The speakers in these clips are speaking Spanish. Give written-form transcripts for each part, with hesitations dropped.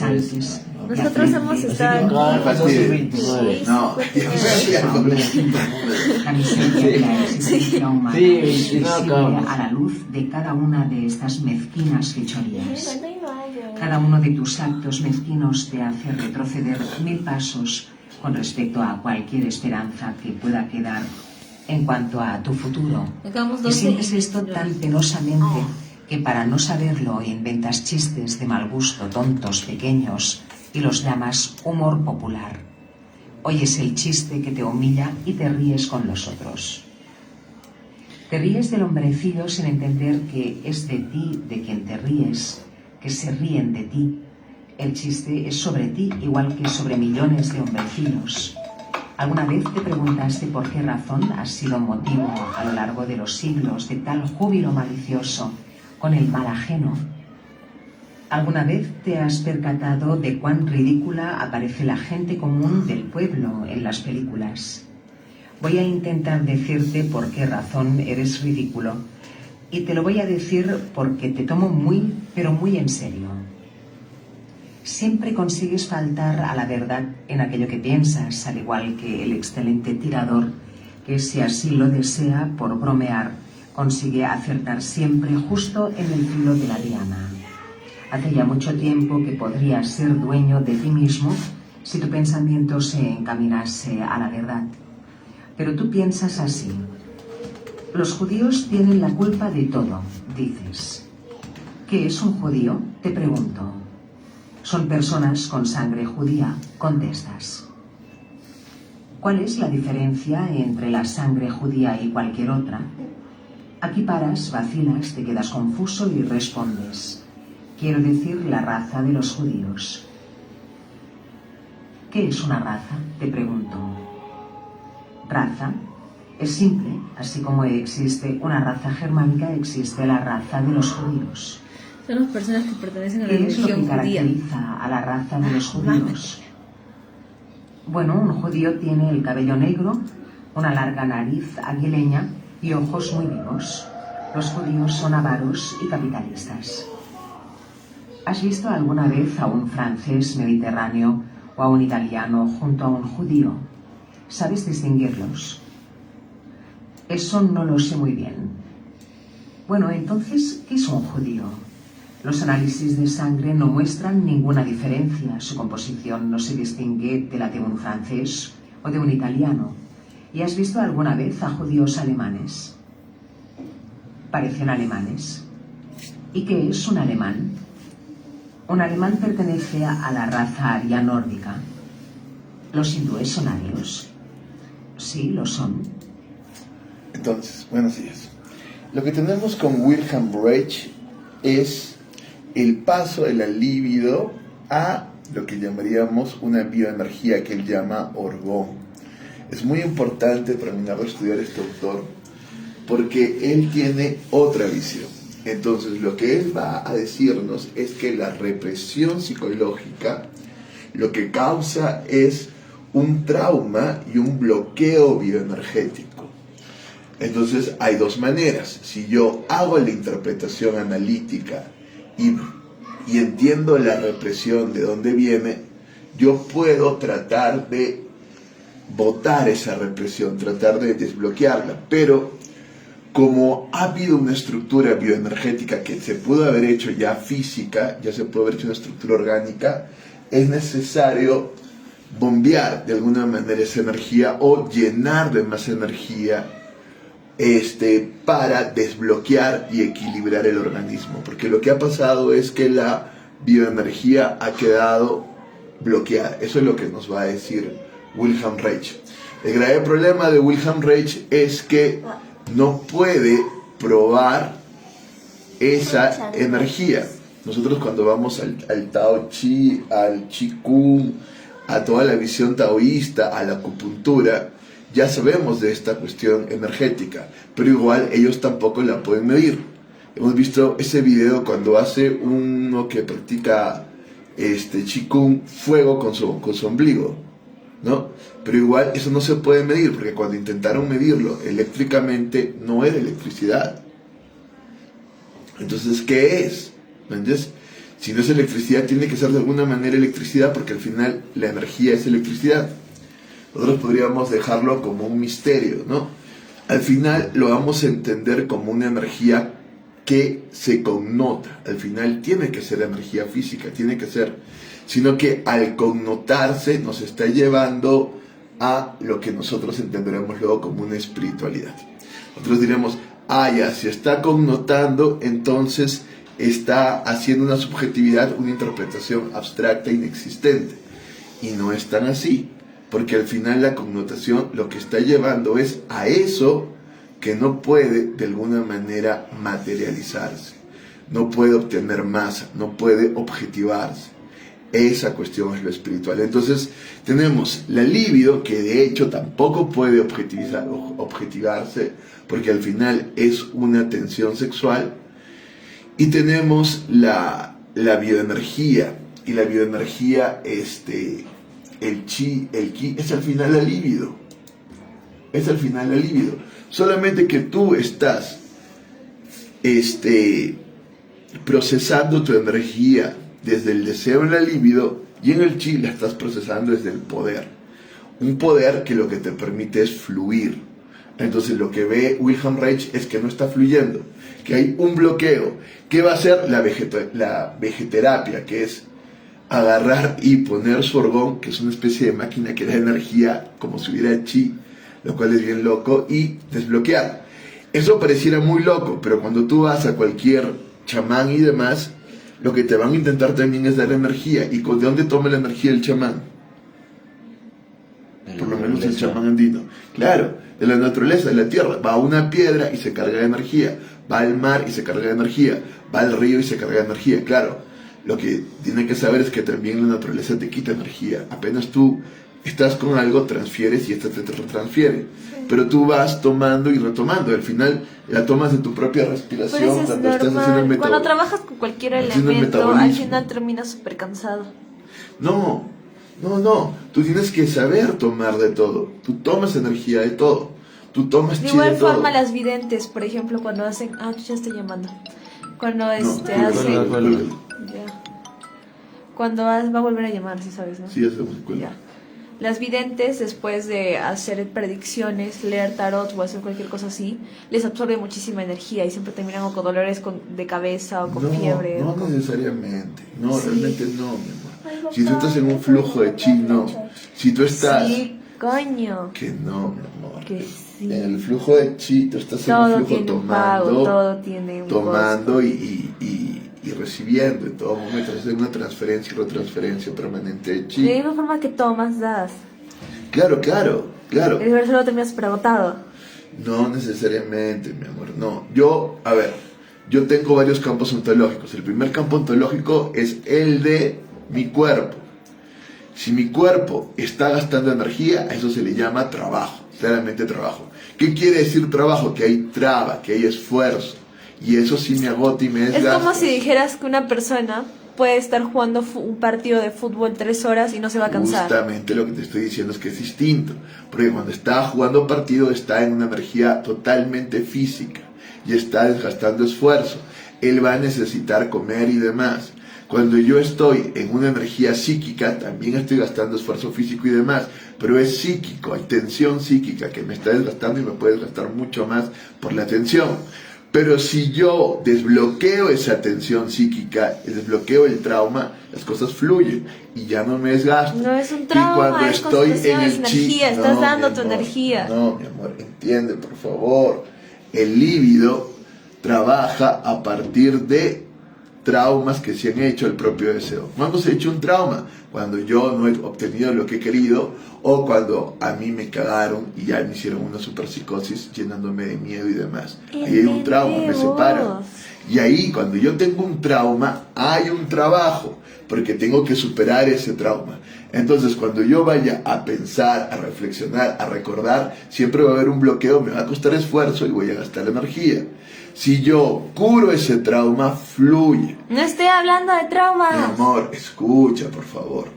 Antes. Nosotros hemos estado aquí. No, La miseria de la existencia humana Sí, es visible acabamos. a la luz de cada una de estas mezquinas fechorías. Cada uno de tus actos mezquinos te hace retroceder 1000 pasos con respecto a cualquier esperanza que pueda quedar en cuanto a tu futuro. Acabamos Y 12 sientes y esto tan penosamente que para no saberlo inventas chistes de mal gusto tontos, pequeños, y los llamas humor popular. Oyes el chiste que te humilla y te ríes con los otros. Te ríes del hombrecillo sin entender que es de ti de quien te ríes, que se ríen de ti. El chiste es sobre ti igual que sobre millones de hombrecillos. ¿Alguna vez te preguntaste por qué razón has sido motivo a lo largo de los siglos de tal júbilo malicioso con el mal ajeno? ¿Alguna vez te has percatado de cuán ridícula aparece la gente común del pueblo en las películas? Voy a intentar decirte por qué razón eres ridículo, y te lo voy a decir porque te tomo muy, pero muy en serio. Siempre consigues faltar a la verdad en aquello que piensas, al igual que el excelente tirador, que si así lo desea, por bromear, consigue acertar siempre justo en el filo de la diana. Hace ya mucho tiempo que podrías ser dueño de ti mismo si tu pensamiento se encaminase a la verdad. Pero tú piensas así. Los judíos tienen la culpa de todo, dices. ¿Qué es un judío? Te pregunto. Son personas con sangre judía, contestas. ¿Cuál es la diferencia entre la sangre judía y cualquier otra? Aquí paras, vacilas, te quedas confuso y respondes. Quiero decir la raza de los judíos. ¿Qué es una raza? Te pregunto. Raza es simple, así como existe una raza germánica, existe la raza de los judíos. Son las personas que pertenecen a la ¿Qué es lo que religión judía. caracteriza a la raza de los judíos? Bueno, un judío tiene el cabello negro, una larga nariz aguileña y ojos muy vivos. Los judíos son avaros y capitalistas. ¿Has visto alguna vez a un francés mediterráneo o a un italiano junto a un judío? ¿Sabes distinguirlos? Eso no lo sé muy bien. Bueno, entonces, ¿qué es un judío? Los análisis de sangre no muestran ninguna diferencia. Su composición no se distingue de la de un francés o de un italiano. ¿Y has visto alguna vez a judíos alemanes? Parecen alemanes. ¿Y qué es un alemán? Un alemán pertenece a la raza aria nórdica. ¿Los hindúes son arios? Sí, lo son. Entonces, buenos días. Lo que tenemos con Wilhelm Reich es el paso de la libido a lo que llamaríamos una bioenergía que él llama orgón. Es muy importante terminar de estudiar este autor porque él tiene otra visión. Entonces, lo que él va a decirnos es que la represión psicológica lo que causa es un trauma y un bloqueo bioenergético. Entonces, hay dos maneras. Si yo hago la interpretación analítica y entiendo la represión de dónde viene, yo puedo tratar de botar esa represión, tratar de desbloquearla, pero como ha habido una estructura bioenergética que se pudo haber hecho ya física, ya se pudo haber hecho una estructura orgánica, es necesario bombear de alguna manera esa energía o llenar de más energía para desbloquear y equilibrar el organismo. Porque lo que ha pasado es que la bioenergía ha quedado bloqueada. Eso es lo que nos va a decir Wilhelm Reich. El grave problema de Wilhelm Reich es que no puede probar esa energía. Nosotros cuando vamos al Tao Chi, al Chi Kung, a toda la visión taoísta, a la acupuntura, ya sabemos de esta cuestión energética, pero igual ellos tampoco la pueden medir. Hemos visto ese video cuando hace uno que practica Chi Kung fuego con su ombligo, ¿no? Pero igual eso no se puede medir, porque cuando intentaron medirlo eléctricamente no era electricidad. Entonces, ¿qué es? ¿Me entiendes? Si no es electricidad, tiene que ser de alguna manera electricidad, porque al final la energía es electricidad. Nosotros podríamos dejarlo como un misterio, ¿no? Al final lo vamos a entender como una energía que se connota. Al final tiene que ser energía física, tiene que ser, sino que al connotarse nos está llevando a lo que nosotros entenderemos luego como una espiritualidad. Nosotros diremos, ya, si está connotando, entonces está haciendo una subjetividad, una interpretación abstracta, inexistente. Y no es tan así, porque al final la connotación lo que está llevando es a eso que no puede de alguna manera materializarse, no puede obtener masa, no puede objetivarse. Esa cuestión es lo espiritual. Entonces tenemos la libido, que de hecho tampoco puede objetivarse, porque al final es una tensión sexual. Y tenemos la bioenergía, y la bioenergía, el ki, es al final la libido. Es al final la libido. Solamente que tú estás procesando tu energía desde el deseo en la libido, y en el chi la estás procesando desde el poder. Un poder que lo que te permite es fluir. Entonces lo que ve Wilhelm Reich es que no está fluyendo, que hay un bloqueo. ¿Qué va a hacer la vegeterapia? Que es agarrar y poner su orgón, que es una especie de máquina que da energía como si hubiera chi, lo cual es bien loco, y desbloquear. Eso pareciera muy loco, pero cuando tú vas a cualquier chamán y demás, lo que te van a intentar también es dar energía. ¿Y de dónde toma la energía el chamán? Por lo menos el chamán andino. Claro, de la naturaleza, de la tierra. Va a una piedra y se carga de energía. Va al mar y se carga de energía. Va al río y se carga de energía. Claro, lo que tiene que saber es que también la naturaleza te quita energía. Apenas tú estás con algo, transfieres y esta te transfiere. Pero tú vas tomando y retomando. Al final la tomas de tu propia respiración. Pero eso es cuando estás haciendo el normal. Cuando trabajas con cualquier elemento, al final terminas súper cansado. No. Tú tienes que saber tomar de todo. Tú tomas energía de todo. Tú tomas chi de todo. De igual forma las videntes, por ejemplo, cuando hacen... ya estoy llamando. Cuando hacen... Ya. Cuando va a volver a llamar, si sabes, ¿no? Sí, ya sabemos cuál. Ya. Las videntes, después de hacer predicciones, leer tarot o hacer cualquier cosa así, les absorbe muchísima energía y siempre terminan con dolores de cabeza o con fiebre. No necesariamente. No, sí. Realmente no, mi amor. Si tú estás en un flujo de chi, no. Si tú estás... Sí, coño. Que no, mi amor. Que sí. En el flujo de chi, tú estás en un flujo tomando, todo tiene un tomando y recibiendo en todo momento. Es una transferencia y retransferencia permanente de chi. De la misma forma que tomas, das. Claro. El verso lo terminas súper agotado. No necesariamente, mi amor, no. Yo tengo varios campos ontológicos. El primer campo ontológico es el de mi cuerpo. Si mi cuerpo está gastando energía, a eso se le llama trabajo, claramente trabajo. ¿Qué quiere decir trabajo? Que hay traba, que hay esfuerzo. Y eso sí me agota y me desgasta. Es como si dijeras que una persona puede estar jugando un partido de fútbol 3 horas y no se va a cansar. Justamente lo que te estoy diciendo es que es distinto. Porque cuando está jugando partido está en una energía totalmente física y está desgastando esfuerzo. Él va a necesitar comer y demás. Cuando yo estoy en una energía psíquica, también estoy gastando esfuerzo físico y demás, pero es psíquico, hay tensión psíquica que me está desgastando y me puede desgastar mucho más por la tensión. Pero si yo desbloqueo esa tensión psíquica, desbloqueo el trauma, las cosas fluyen y ya no me desgasto. No es un trauma, y cuando es estoy en el energía, estás dando tu energía. No, mi amor, entiende, por favor. El líbido trabaja a partir de traumas que se han hecho al propio deseo. ¿Cuándo se ha hecho un trauma? Cuando yo no he obtenido lo que he querido, o cuando a mí me cagaron y ya me hicieron una superpsicosis llenándome de miedo y demás. Ahí hay un trauma, me separan. Y ahí, cuando yo tengo un trauma, hay un trabajo, porque tengo que superar ese trauma. Entonces, cuando yo vaya a pensar, a reflexionar, a recordar, siempre va a haber un bloqueo, me va a costar esfuerzo y voy a gastar energía. Si yo curo ese trauma, fluye. No estoy hablando de traumas. Mi amor, escucha, por favor.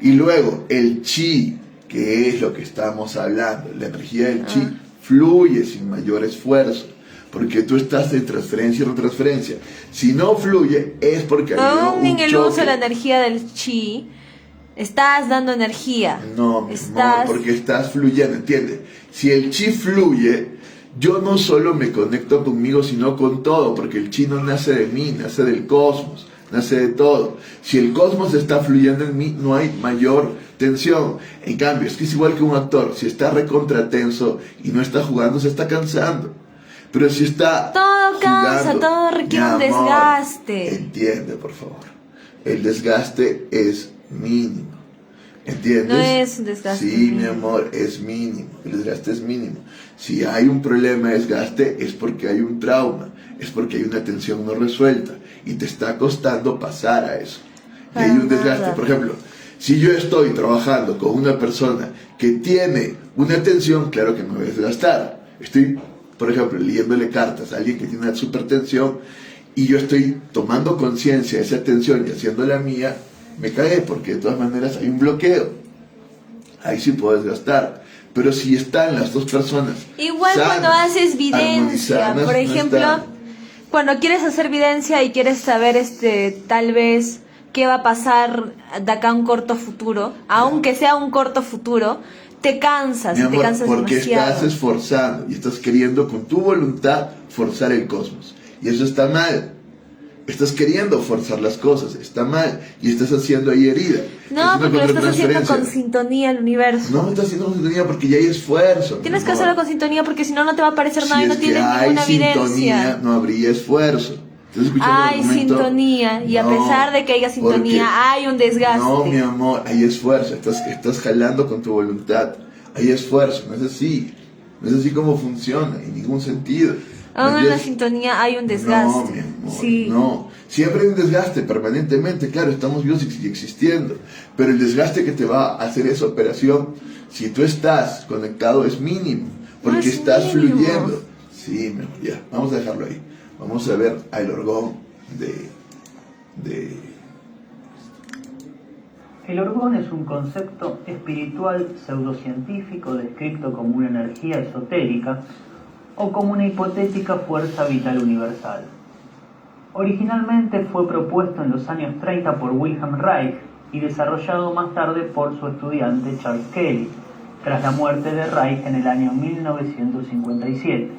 Y luego, el chi, que es lo que estamos hablando, la energía del chi, fluye sin mayor esfuerzo. porque tú estás en transferencia y retransferencia. Si no fluye, es porque ha habido Aún en un el choque. uso de la energía del chi, estás dando energía. No, mi Estás... amor, porque estás fluyendo, ¿entiendes? Si el chi fluye, yo no solo me conecto conmigo, sino con todo, porque el chi no nace de mí, nace del cosmos, nace de todo. Si el cosmos está fluyendo en mí, no hay mayor tensión. En cambio, es que es igual que un actor, si está recontratenso y no está jugando, se está cansando. Pero si está Todo cansa, jugando, todo requiere un mi amor, desgaste. entiende, por favor. El desgaste es mínimo. ¿Entiendes? No es un desgaste Sí, mínimo. mi amor, es mínimo. El desgaste es mínimo. Si hay un problema de desgaste, es porque hay un trauma, es porque hay una tensión no resuelta y te está costando pasar a eso. Y hay un desgaste. Por ejemplo, si yo estoy trabajando con una persona que tiene una tensión, claro que me voy a desgastar. Estoy, por ejemplo, leyéndole cartas a alguien que tiene una supertensión y yo estoy tomando conciencia de esa tensión y haciendo la mía, me cae porque de todas maneras hay un bloqueo. Ahí sí puedo desgastar. Pero si están las dos personas Igual sanas, cuando haces videncia, armonizadas, por no ejemplo, están. cuando quieres hacer videncia y quieres saber tal vez qué va a pasar de acá a un corto futuro, aunque sea un corto futuro, te cansas, Mi y te amor, cansas porque demasiado. estás esforzando y estás queriendo con tu voluntad forzar el cosmos. Y eso está mal. Estás queriendo forzar las cosas, está mal. Y estás haciendo ahí herida. No, porque lo estás haciendo con transferencia. sintonía al universo. No me estás haciendo con sintonía porque ya hay esfuerzo. mi Tienes que amor. hacerlo con sintonía porque si no, no te va a aparecer nada Si y no es que tienes hay ninguna sintonía, evidencia. no habría esfuerzo. ¿Estás escuchando el Hay argumento? sintonía y a No, pesar de que haya sintonía, porque- hay un desgaste. No, mi amor, hay esfuerzo. Estás jalando con tu voluntad. Hay esfuerzo, no es así. No es así como funciona, en ningún sentido. Aún ¿Me en la entiendes? sintonía hay un desgaste. No, mi amor, Sí. no. Siempre hay un desgaste permanentemente, claro, estamos vivos y existiendo. Pero el desgaste que te va a hacer esa operación, si tú estás conectado, es mínimo. Porque No es estás mínimo. fluyendo. Sí, mi amor, ya, vamos a dejarlo ahí. Vamos a ver al orgón de El orgón es un concepto espiritual pseudocientífico descrito como una energía esotérica o como una hipotética fuerza vital universal. Originalmente fue propuesto en los años 30 por Wilhelm Reich y desarrollado más tarde por su estudiante Charles Kelly, tras la muerte de Reich en el año 1957.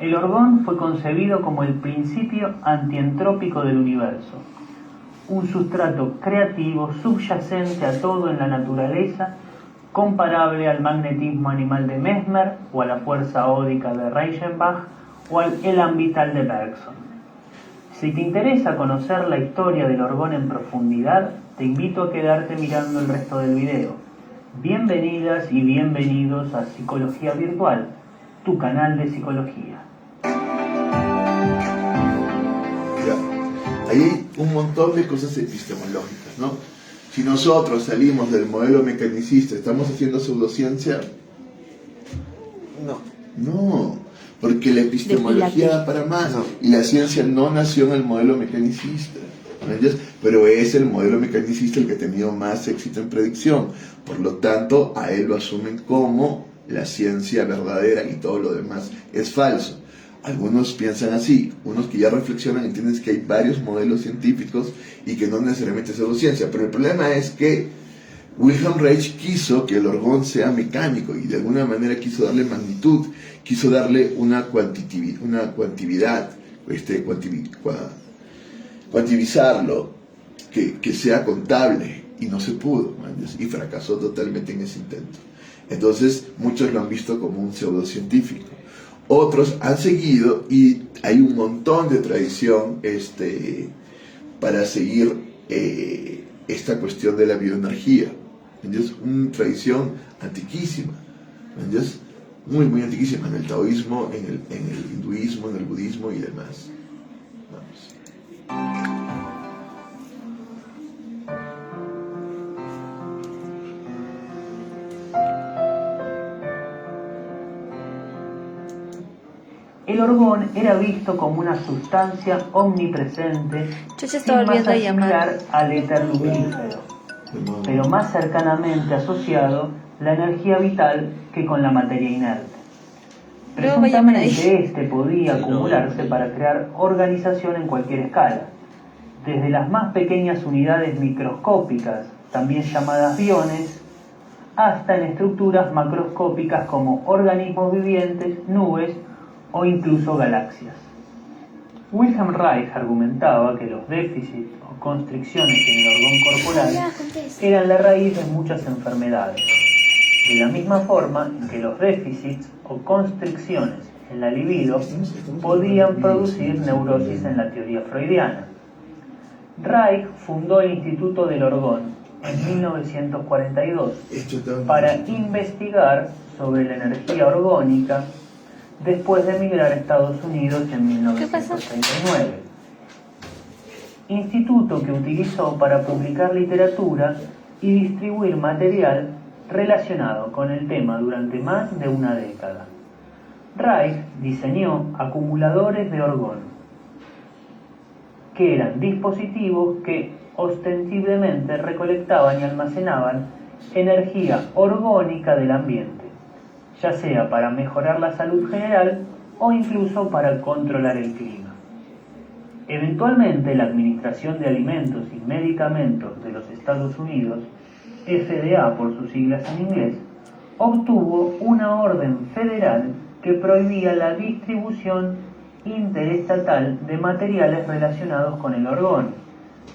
El orgón fue concebido como el principio antientrópico del universo, un sustrato creativo subyacente a todo en la naturaleza, comparable al magnetismo animal de Mesmer o a la fuerza ódica de Reichenbach o al elan vital de Bergson. Si te interesa conocer la historia del orgón en profundidad, te invito a quedarte mirando el resto del video. Bienvenidas y bienvenidos a Psicología Virtual, tu canal de psicología. Ahí hay un montón de cosas epistemológicas, ¿no? Si nosotros salimos del modelo mecanicista, ¿estamos haciendo pseudociencia? No, porque la epistemología da para más. Y la ciencia no nació en el modelo mecanicista, ¿me entiendes? Pero es el modelo mecanicista el que ha tenido más éxito en predicción. Por lo tanto, a él lo asumen como la ciencia verdadera y todo lo demás es falso. Algunos piensan así, unos que ya reflexionan entienden que hay varios modelos científicos y que no necesariamente es pseudociencia, pero el problema es que Wilhelm Reich quiso que el orgón sea mecánico y de alguna manera quiso darle magnitud, quiso darle una cuantividad, cuantivizarlo, que sea contable, y no se pudo, y fracasó totalmente en ese intento. Entonces muchos lo han visto como un pseudocientífico. Otros han seguido y hay un montón de tradición para seguir esta cuestión de la bioenergía. ¿Entiendes? Una tradición antiquísima. ¿Entiendes? Muy, muy antiquísima en el taoísmo, en el hinduismo, en el budismo y demás. Vamos. El orgón era visto como una sustancia omnipresente, Chucha sin está volviendo masa a llamar. similar al éter lucifer, pero más cercanamente asociado la energía vital que con la materia inerte. Luego va a llamar ahí. Presuntamente este podía acumularse para crear organización en cualquier escala, desde las más pequeñas unidades microscópicas, también llamadas biones, hasta en estructuras macroscópicas como organismos vivientes, nubes o incluso galaxias. Wilhelm Reich argumentaba que los déficits o constricciones en el órgano corporal eran la raíz de muchas enfermedades, de la misma forma en que los déficits o constricciones en la libido podían producir neurosis en la teoría freudiana. Reich fundó el Instituto del Orgón en 1942 para investigar sobre la energía orgónica después de emigrar a Estados Unidos en 1939. Instituto que utilizó para publicar literatura y distribuir material relacionado con el tema durante más de una década. Reich diseñó acumuladores de orgón, que eran dispositivos que ostensiblemente recolectaban y almacenaban energía orgónica del ambiente, ya sea para mejorar la salud general o incluso para controlar el clima. Eventualmente, la Administración de Alimentos y Medicamentos de los Estados Unidos, FDA por sus siglas en inglés, obtuvo una orden federal que prohibía la distribución interestatal de materiales relacionados con el orgón,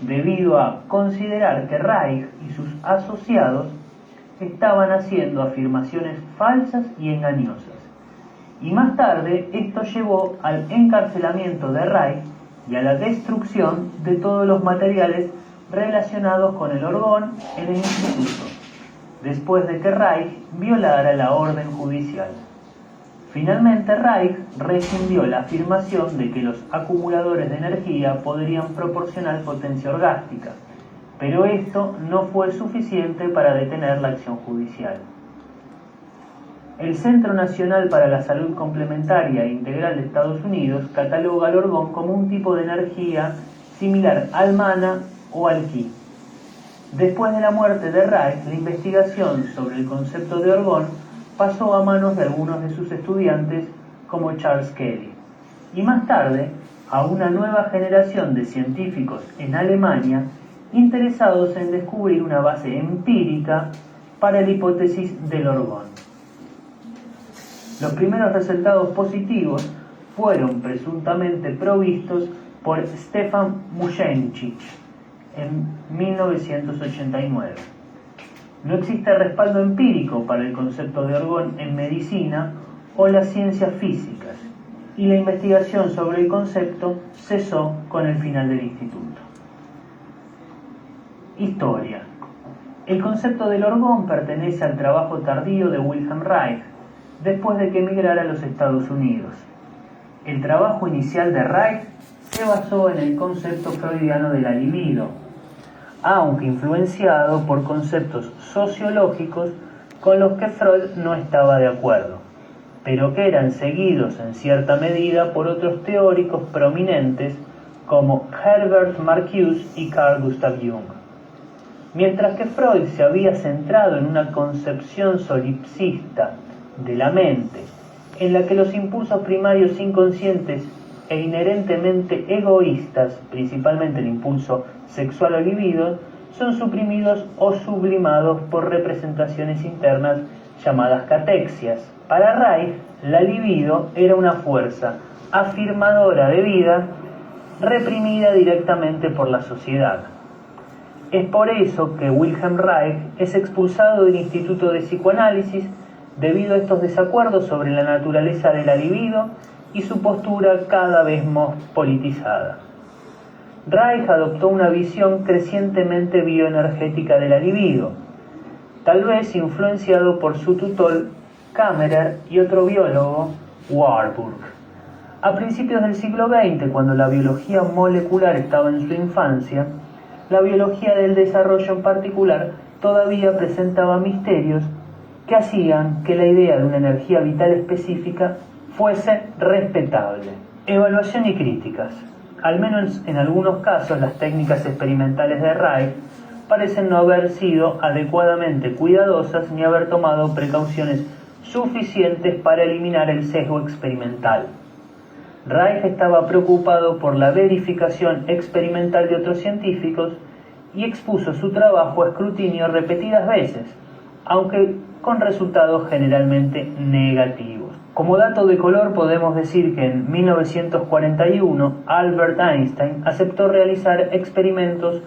debido a considerar que Reich y sus asociados estaban haciendo afirmaciones falsas y engañosas. Y más tarde esto llevó al encarcelamiento de Reich y a la destrucción de todos los materiales relacionados con el orgón en el instituto, después de que Reich violara la orden judicial. Finalmente, Reich rescindió la afirmación de que los acumuladores de energía podrían proporcionar potencia orgástica, pero esto no fue suficiente para detener la acción judicial. El Centro Nacional para la Salud Complementaria e Integral de Estados Unidos cataloga al orgón como un tipo de energía similar al mana o al ki. Después de la muerte de Reich, la investigación sobre el concepto de orgón pasó a manos de algunos de sus estudiantes como Charles Kelly, y más tarde a una nueva generación de científicos en Alemania interesados en descubrir una base empírica para la hipótesis del orgón. Los primeros resultados positivos fueron presuntamente provistos por Stefan Muschenchich en 1989. No existe respaldo empírico para el concepto de orgón en medicina o las ciencias físicas, y la investigación sobre el concepto cesó con el final del instituto. Historia. El concepto del orgón pertenece al trabajo tardío de Wilhelm Reich, después de que emigrara a los Estados Unidos. El trabajo inicial de Reich se basó en el concepto freudiano de la libido, aunque influenciado por conceptos sociológicos con los que Freud no estaba de acuerdo, pero que eran seguidos en cierta medida por otros teóricos prominentes como Herbert Marcuse y Carl Gustav Jung. Mientras que Freud se había centrado en una concepción solipsista de la mente, en la que los impulsos primarios inconscientes e inherentemente egoístas, principalmente el impulso sexual o libido, son suprimidos o sublimados por representaciones internas llamadas catexias. Para Reich, la libido era una fuerza afirmadora de vida reprimida directamente por la sociedad. Es por eso que Wilhelm Reich es expulsado del Instituto de Psicoanálisis debido a estos desacuerdos sobre la naturaleza de la libido y su postura cada vez más politizada. Reich adoptó una visión crecientemente bioenergética de la libido, tal vez influenciado por su tutor Kammerer y otro biólogo, Warburg. A principios del siglo XX, cuando la biología molecular estaba en su infancia, la biología del desarrollo en particular todavía presentaba misterios que hacían que la idea de una energía vital específica fuese respetable. Evaluación y críticas. Al menos en algunos casos, las técnicas experimentales de Reich parecen no haber sido adecuadamente cuidadosas ni haber tomado precauciones suficientes para eliminar el sesgo experimental. Reich estaba preocupado por la verificación experimental de otros científicos y expuso su trabajo a escrutinio repetidas veces, aunque con resultados generalmente negativos. Como dato de color podemos decir que en 1941 Albert Einstein aceptó realizar experimentos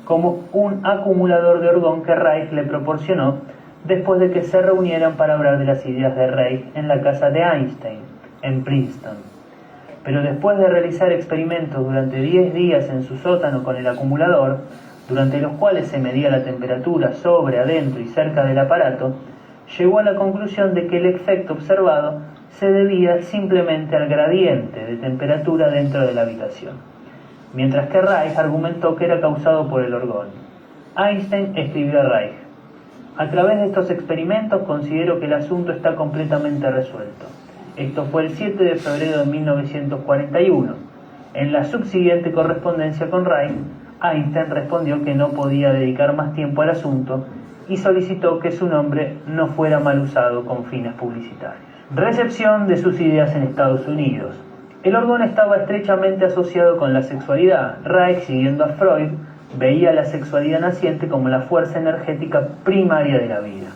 como un acumulador de orgón que Reich le proporcionó después de que se reunieran para hablar de las ideas de Reich en la casa de Einstein, en Princeton. Pero después de realizar experimentos durante 10 días en su sótano con el acumulador, durante los cuales se medía la temperatura sobre, adentro y cerca del aparato, llegó a la conclusión de que el efecto observado se debía simplemente al gradiente de temperatura dentro de la habitación, mientras que Reich argumentó que era causado por el orgón. Einstein escribió a Reich: a través de estos experimentos considero que el asunto está completamente resuelto. Esto fue el 7 de febrero de 1941. En la subsiguiente correspondencia con Reich, Einstein respondió que no podía dedicar más tiempo al asunto y solicitó que su nombre no fuera mal usado con fines publicitarios. Recepción de sus ideas en Estados Unidos. El orgón estaba estrechamente asociado con la sexualidad. Reich, siguiendo a Freud, veía la sexualidad naciente como la fuerza energética primaria de la vida.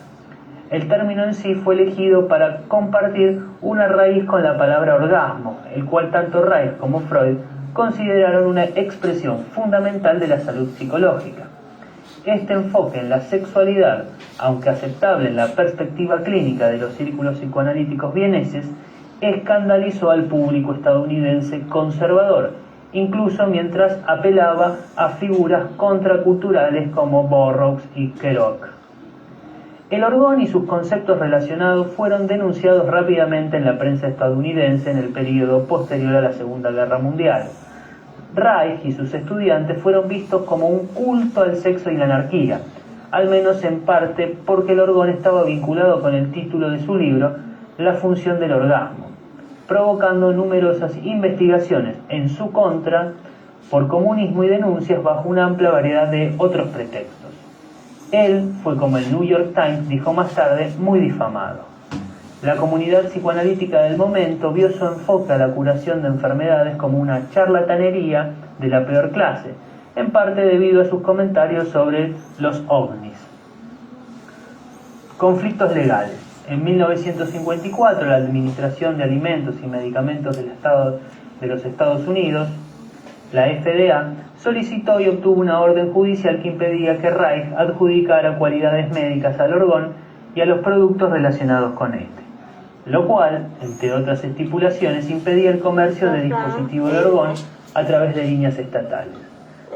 El término en sí fue elegido para compartir una raíz con la palabra orgasmo, el cual tanto Reich como Freud consideraron una expresión fundamental de la salud psicológica. Este enfoque en la sexualidad, aunque aceptable en la perspectiva clínica de los círculos psicoanalíticos vieneses, escandalizó al público estadounidense conservador, incluso mientras apelaba a figuras contraculturales como Burroughs y Kerouac. El orgón y sus conceptos relacionados fueron denunciados rápidamente en la prensa estadounidense en el período posterior a la Segunda Guerra Mundial. Reich y sus estudiantes fueron vistos como un culto al sexo y la anarquía, al menos en parte porque el orgón estaba vinculado con el título de su libro, La función del orgasmo, provocando numerosas investigaciones en su contra por comunismo y denuncias bajo una amplia variedad de otros pretextos. Él fue, como el New York Times dijo más tarde, muy difamado. La comunidad psicoanalítica del momento vio su enfoque a la curación de enfermedades como una charlatanería de la peor clase, en parte debido a sus comentarios sobre los ovnis. Conflictos legales. En 1954, la Administración de Alimentos y Medicamentos de los Estados Unidos, la FDA, solicitó y obtuvo una orden judicial que impedía que Reich adjudicara cualidades médicas al orgón y a los productos relacionados con este, lo cual, entre otras estipulaciones, impedía el comercio de dispositivos de orgón a través de líneas estatales.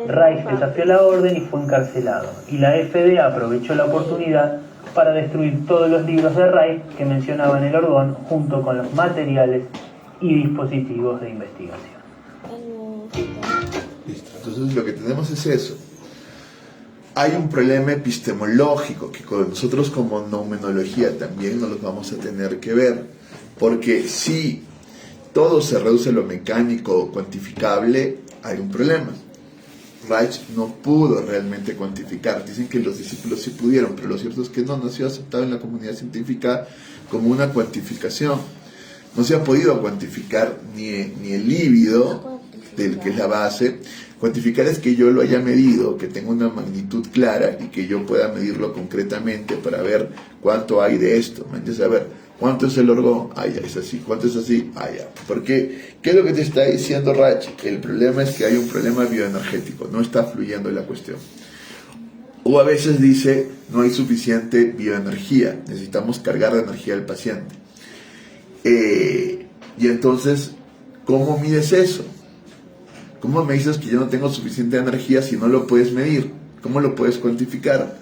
Reich desafió la orden y fue encarcelado, y la FDA aprovechó la oportunidad para destruir todos los libros de Reich que mencionaban el orgón junto con los materiales y dispositivos de investigación. Listo. Entonces lo que tenemos es eso. Hay un problema epistemológico que con nosotros como noumenología también nos los vamos a tener que ver, porque si todo se reduce a lo mecánico o cuantificable, hay un problema. Reich no pudo realmente cuantificar. Dicen que los discípulos sí pudieron, pero lo cierto es que no ha sido aceptado en la comunidad científica como una cuantificación. No se ha podido cuantificar ni el líbido, del que es la base. Cuantificar es que yo lo haya medido, que tenga una magnitud clara y que yo pueda medirlo concretamente para ver cuánto hay de esto. ¿Me entiendes? A ver, ¿cuánto es el orgón? Ah, ya, es así. ¿Cuánto es así? Ah, ya. Porque, ¿qué es lo que te está diciendo Reich? El problema es que hay un problema bioenergético, no está fluyendo la cuestión. O a veces dice, no hay suficiente bioenergía, necesitamos cargar de energía al paciente. Y entonces, ¿cómo mides eso? ¿Cómo me dices que yo no tengo suficiente energía si no lo puedes medir? ¿Cómo lo puedes cuantificar?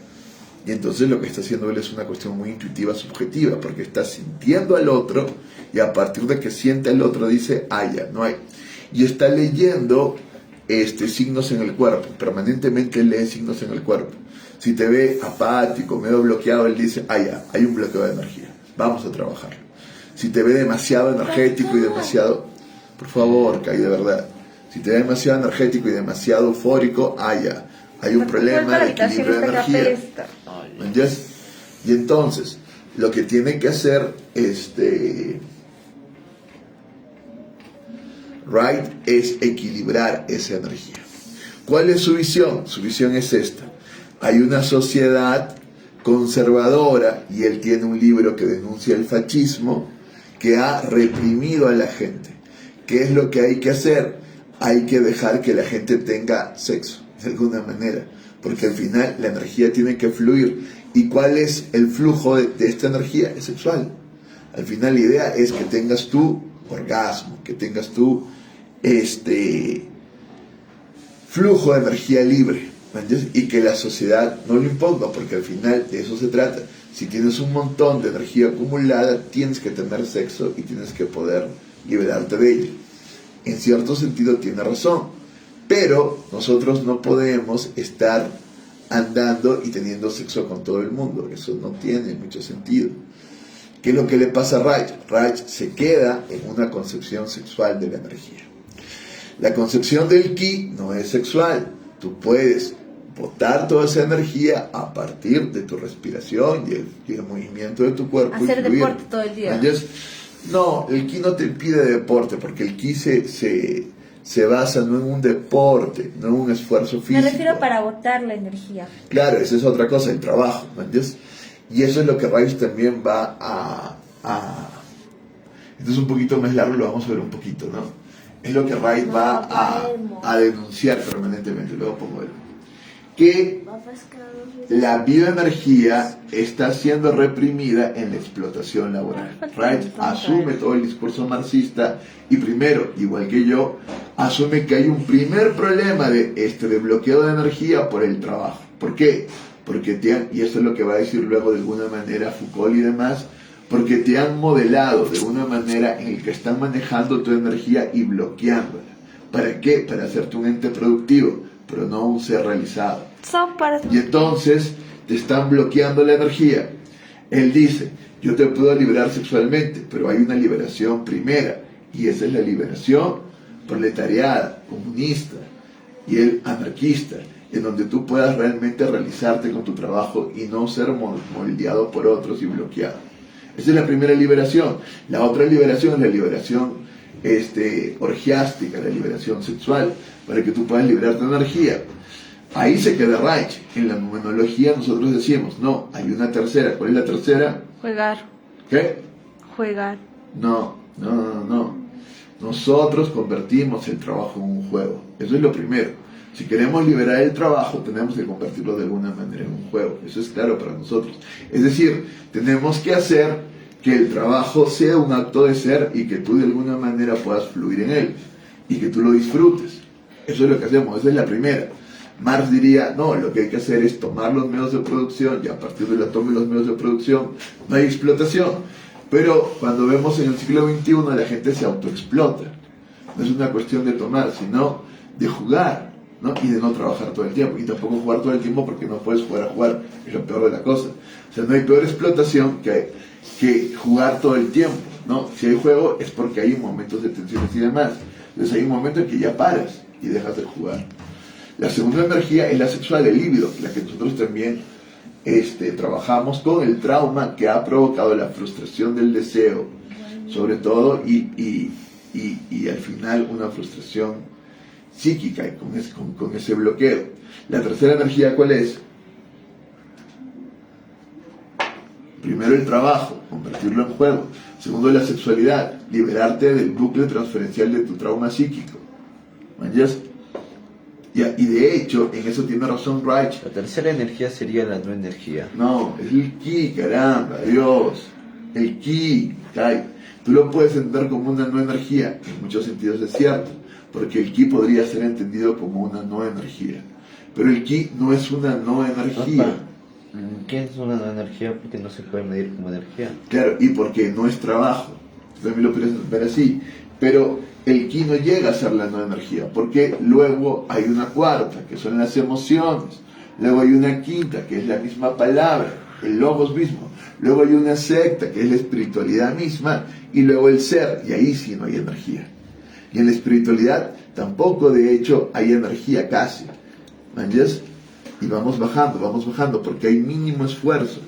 Y entonces lo que está haciendo él es una cuestión muy intuitiva, subjetiva, porque está sintiendo al otro y a partir de que siente al otro dice, ah, ya, no hay. Y está leyendo signos en el cuerpo, permanentemente lee signos en el cuerpo. Si te ve apático, medio bloqueado, él dice, ah, ya, hay un bloqueo de energía, vamos a trabajarlo. Si te ve demasiado energético y demasiado, por favor, Kai, de verdad. Si te ve demasiado energético y demasiado eufórico, ya, hay un problema de equilibrio de energía. ¿Entiendes? Y entonces, lo que tiene que hacer Wright es equilibrar esa energía. ¿Cuál es su visión? Su visión es esta. Hay una sociedad conservadora, y él tiene un libro que denuncia el fascismo, que ha reprimido a la gente. ¿Qué es lo que hay que hacer? Hay que dejar que la gente tenga sexo, de alguna manera, porque al final la energía tiene que fluir. ¿Y cuál es el flujo de esta energía? Es sexual. Al final la idea es que tengas tu orgasmo, que tengas tu flujo de energía libre, ¿entiendes? Y que la sociedad no lo imponga, porque al final de eso se trata. Si tienes un montón de energía acumulada, tienes que tener sexo y tienes que poder liberarte de ella. En cierto sentido tiene razón, pero nosotros no podemos estar andando y teniendo sexo con todo el mundo. Eso no tiene mucho sentido. ¿Qué es lo que le pasa a Reich? Reich se queda en una concepción sexual de la energía. La concepción del ki no es sexual. Tú puedes botar toda esa energía a partir de tu respiración y el movimiento de tu cuerpo. Hacer deporte todo el día. ¿Entiendes? No, el ki no te impide deporte, porque el ki se basa no en un deporte, no en un esfuerzo físico. Me refiero para botar la energía. Claro, esa es otra cosa, el trabajo, ¿entiendes? Y eso es lo que Reich también va Esto es un poquito más largo, lo vamos a ver un poquito, ¿no? Es lo que Reich va a denunciar permanentemente, luego pongo él. Que la bioenergía está siendo reprimida en la explotación laboral. Reich asume todo el discurso marxista y primero, igual que yo, asume que hay un primer problema de bloqueo de energía por el trabajo. ¿Por qué? Porque y esto es lo que va a decir luego de alguna manera Foucault y demás, porque te han modelado de una manera en la que están manejando tu energía y bloqueándola. ¿Para qué? Para hacerte un ente productivo, pero no un ser realizado. Y entonces te están bloqueando la energía. Él dice, yo te puedo liberar sexualmente, pero hay una liberación primera, y esa es la liberación proletariada, comunista, y el anarquista, en donde tú puedas realmente realizarte con tu trabajo y no ser moldeado por otros y bloqueado. Esa es la primera liberación. La otra liberación es la liberación orgiástica, la liberación sexual, para que tú puedas liberar tu energía. Ahí se queda Reich. En la numenología nosotros decimos, no, hay una tercera. ¿Cuál es la tercera? Juegar. ¿Qué? Juegar. No. Nosotros convertimos el trabajo en un juego. Eso es lo primero. Si queremos liberar el trabajo, tenemos que convertirlo de alguna manera en un juego. Eso es claro para nosotros. Es decir, tenemos que hacer que el trabajo sea un acto de ser y que tú de alguna manera puedas fluir en él y que tú lo disfrutes. Eso es lo que hacemos. Esa es la primera. Marx diría, no, lo que hay que hacer es tomar los medios de producción y a partir de la toma de los medios de producción no hay explotación. Pero cuando vemos en el siglo XXI la gente se autoexplota. No es una cuestión de tomar, sino de jugar, ¿no? Y de no trabajar todo el tiempo. Y tampoco jugar todo el tiempo porque no puedes jugar a jugar. Es lo peor de la cosa. O sea, no hay peor explotación que jugar todo el tiempo, ¿no? Si hay juego es porque hay momentos de tensiones y demás. Entonces hay un momento en que ya paras y dejas de jugar. La segunda energía es la sexual, el líbido, la que nosotros también trabajamos con el trauma que ha provocado la frustración del deseo, sobre todo, y al final una frustración psíquica y con ese bloqueo. La tercera energía, ¿cuál es? Primero el trabajo, convertirlo en juego. Segundo, la sexualidad, liberarte del bucle transferencial de tu trauma psíquico. ¿Entiendes? Y de hecho, en eso tiene razón Reich. La tercera energía sería la no energía. No, es el ki, caramba, Dios. El ki, ¿okay? Tú lo puedes entender como una no energía. En muchos sentidos es cierto, porque el ki podría ser entendido como una no energía. Pero el ki no es una no energía. ¿Qué es una no energía? Porque no se puede medir como energía. Claro, y porque no es trabajo. Tú también lo puedes ver así. Pero el ki no llega a ser la no energía, porque luego hay una cuarta, que son las emociones. Luego hay una quinta, que es la misma palabra, el logos mismo. Luego hay una sexta, que es la espiritualidad misma. Y luego el ser, y ahí sí no hay energía. Y en la espiritualidad tampoco, de hecho, hay energía casi. ¿Entiendes? Y vamos bajando, porque hay mínimo esfuerzo.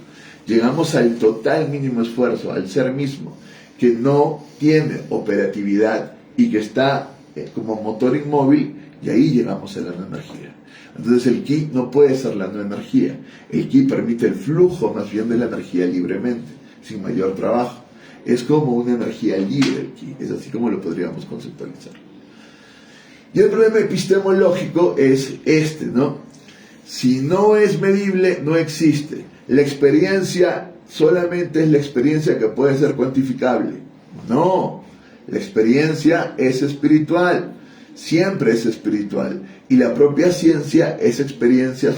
llegamos al total mínimo esfuerzo, al ser mismo, que no tiene operatividad y que está como motor inmóvil, y ahí llegamos a la no energía. Entonces el ki no puede ser la no energía. El ki permite el flujo más bien de la energía libremente, sin mayor trabajo. Es como una energía libre el ki, es así como lo podríamos conceptualizar. Y el problema epistemológico es este, ¿no? Si no es medible, no existe. La experiencia solamente es la experiencia que puede ser cuantificable. No, la experiencia es espiritual, siempre es espiritual. Y la propia ciencia es experiencia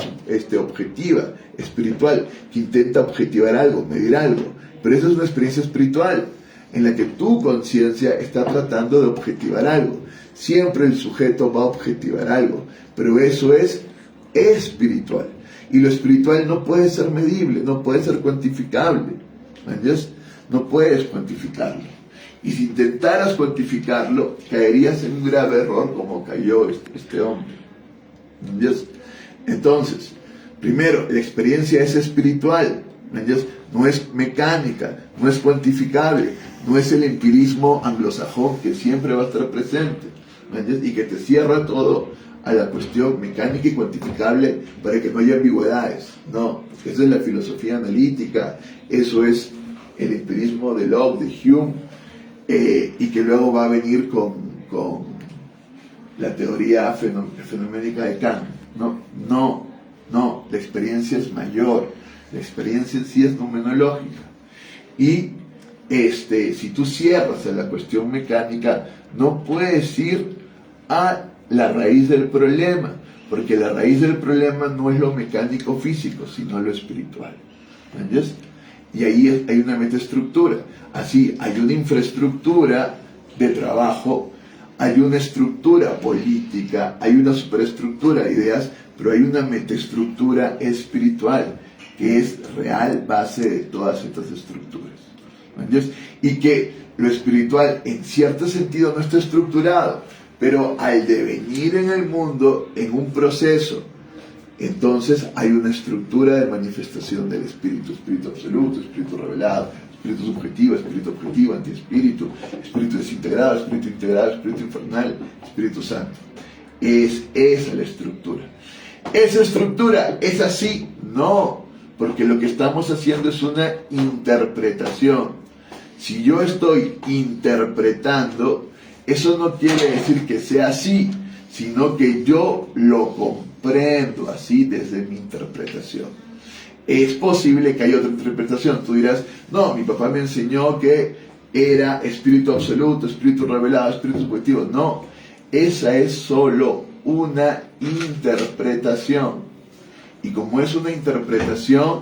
objetiva, espiritual, que intenta objetivar algo, medir algo. Pero esa es una experiencia espiritual, en la que tu conciencia está tratando de objetivar algo. Siempre el sujeto va a objetivar algo, pero eso es espiritual. Y lo espiritual no puede ser medible, no puede ser cuantificable. ¿Entiendes? No puedes cuantificarlo. Y si intentaras cuantificarlo, caerías en un grave error como cayó este hombre. ¿Entiendes? Entonces, primero, la experiencia es espiritual. ¿Entiendes? No es mecánica, no es cuantificable, no es el empirismo anglosajón que siempre va a estar presente. ¿Entiendes? Y que te cierra todo a la cuestión mecánica y cuantificable para que no haya ambigüedades. No, esa es la filosofía analítica, eso es el empirismo de Locke, de Hume, y que luego va a venir con la teoría fenoménica de Kant. No, la experiencia es mayor, la experiencia en sí es nomenológica. Y si tú cierras a la cuestión mecánica, no puedes ir a la raíz del problema, porque la raíz del problema no es lo mecánico físico, sino lo espiritual. ¿Entiendes? Y ahí hay una metaestructura. Así, hay una infraestructura de trabajo, hay una estructura política, hay una superestructura de ideas, pero hay una metaestructura espiritual, que es real base de todas estas estructuras. ¿Entiendes? Y que lo espiritual, en cierto sentido, no está estructurado, pero al devenir en el mundo, en un proceso, entonces hay una estructura de manifestación del espíritu, espíritu absoluto, espíritu revelado, espíritu subjetivo, espíritu objetivo, antiespíritu, espíritu desintegrado, espíritu integrado, espíritu infernal, espíritu santo. Es esa la estructura. ¿Esa estructura es así? No, porque lo que estamos haciendo es una interpretación. Si yo estoy interpretando, eso no quiere decir que sea así, sino que yo lo comprendo así desde mi interpretación. Es posible que haya otra interpretación. Tú dirás, no, mi papá me enseñó que era espíritu absoluto, espíritu revelado, espíritu subjetivo. No, esa es solo una interpretación. Y como es una interpretación,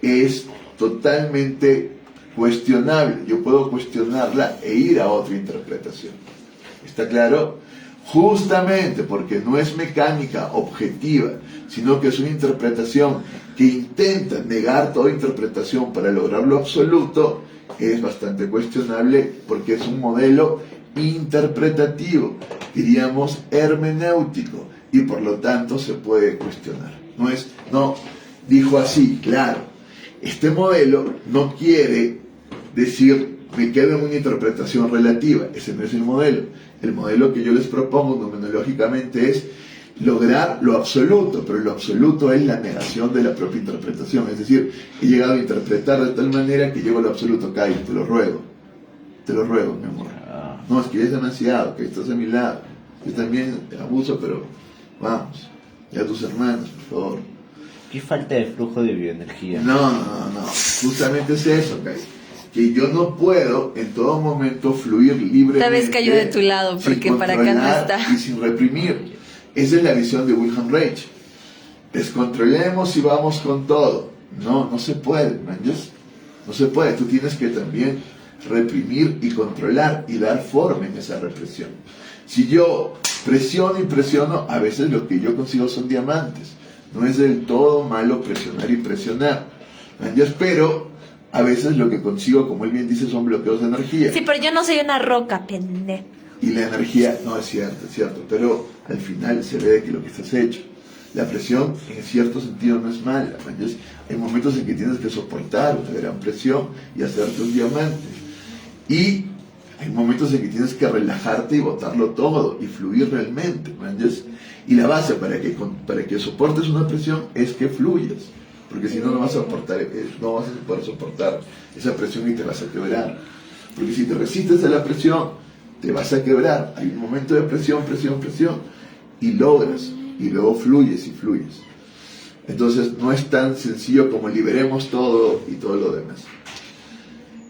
es totalmente cuestionable. Yo puedo cuestionarla e ir a otra interpretación. ¿Está claro? Justamente porque no es mecánica objetiva, sino que es una interpretación que intenta negar toda interpretación para lograr lo absoluto, es bastante cuestionable porque es un modelo interpretativo, diríamos hermenéutico, y por lo tanto se puede cuestionar. No dijo así, claro, este modelo no quiere decir me quedo en una interpretación relativa, ese no es el modelo. El modelo que yo les propongo nomenológicamente es lograr lo absoluto, pero lo absoluto es la negación de la propia interpretación. Es decir, he llegado a interpretar de tal manera que llego a lo absoluto. Kai, te lo ruego, mi amor. No, es que es demasiado, que estás a mi lado. Yo también abuso, pero vamos, y a tus hermanos, por favor. ¿Qué falta de flujo de bioenergía? No, justamente es eso, Kai. Que yo no puedo en todo momento fluir libremente. Esta vez cayó de tu lado, porque para acá no está. Y sin reprimir. Esa es la visión de Wilhelm Reich. Descontrolemos y vamos con todo. No se puede, ¿entiendes? No se puede. Tú tienes que también reprimir y controlar y dar forma en esa represión. Si yo presiono y presiono, a veces lo que yo consigo son diamantes. No es del todo malo presionar y presionar, ¿entiendes? Pero a veces lo que consigo, como él bien dice, son bloqueos de energía. Sí, pero yo no soy una roca, pendejo. Y la energía, no es cierto, pero al final se ve de que lo que estás hecho. La presión en cierto sentido no es mala. Entonces, hay momentos en que tienes que soportar una gran presión y hacerte un diamante. Y hay momentos en que tienes que relajarte y botarlo todo y fluir realmente. Entonces, y la base para que soportes una presión es que fluyas. Porque si no, no vas a poder soportar esa presión y te vas a quebrar. Porque si te resistes a la presión, te vas a quebrar. Hay un momento de presión, y logras, y luego fluyes y fluyes. Entonces no es tan sencillo como liberemos todo y todo lo demás.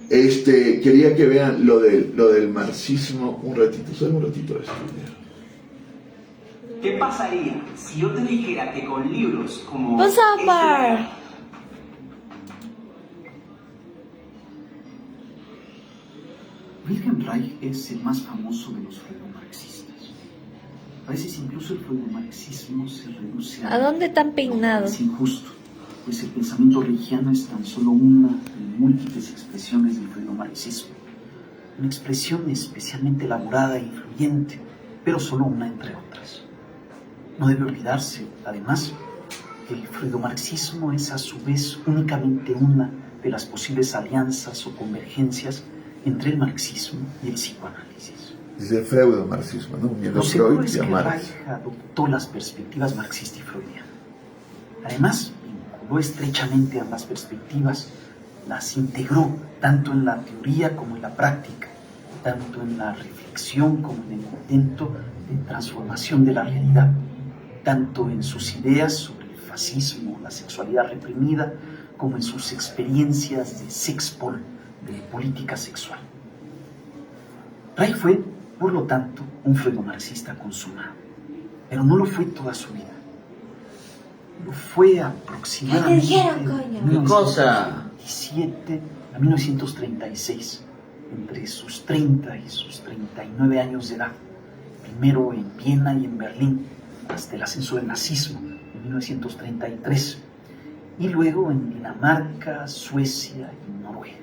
Quería que vean lo del marxismo un ratito, solo un ratito de estudiar. ¿Qué pasaría si yo te dijera que con libros como... Wilhelm Reich es el más famoso de los freudomarxistas. A veces incluso el freudomarxismo se reduce ¿A dónde tan peinado? Es injusto, pues el pensamiento reichiano es tan solo una de múltiples expresiones del freudomarxismo. Una expresión especialmente elaborada e influyente, pero solo una entre otras. No debe olvidarse, además, que el freudomarxismo es a su vez únicamente una de las posibles alianzas o convergencias entre el marxismo y el psicoanálisis. Dice freudomarxismo, ¿no? Lo seguro es que Reich adoptó las perspectivas marxista y freudiana. Además, vinculó estrechamente ambas perspectivas, las integró tanto en la teoría como en la práctica, tanto en la reflexión como en el intento de transformación de la realidad, tanto en sus ideas sobre el fascismo, la sexualidad reprimida, como en sus experiencias de sexpol, de política sexual. Reich fue, por lo tanto, un freudomarxista consumado, pero no lo fue toda su vida. Lo fue aproximadamente de 1917 a 1936, entre sus 30 y sus 39 años de edad, primero en Viena y en Berlín, hasta el ascenso del nazismo en 1933, y luego en Dinamarca, Suecia y Noruega.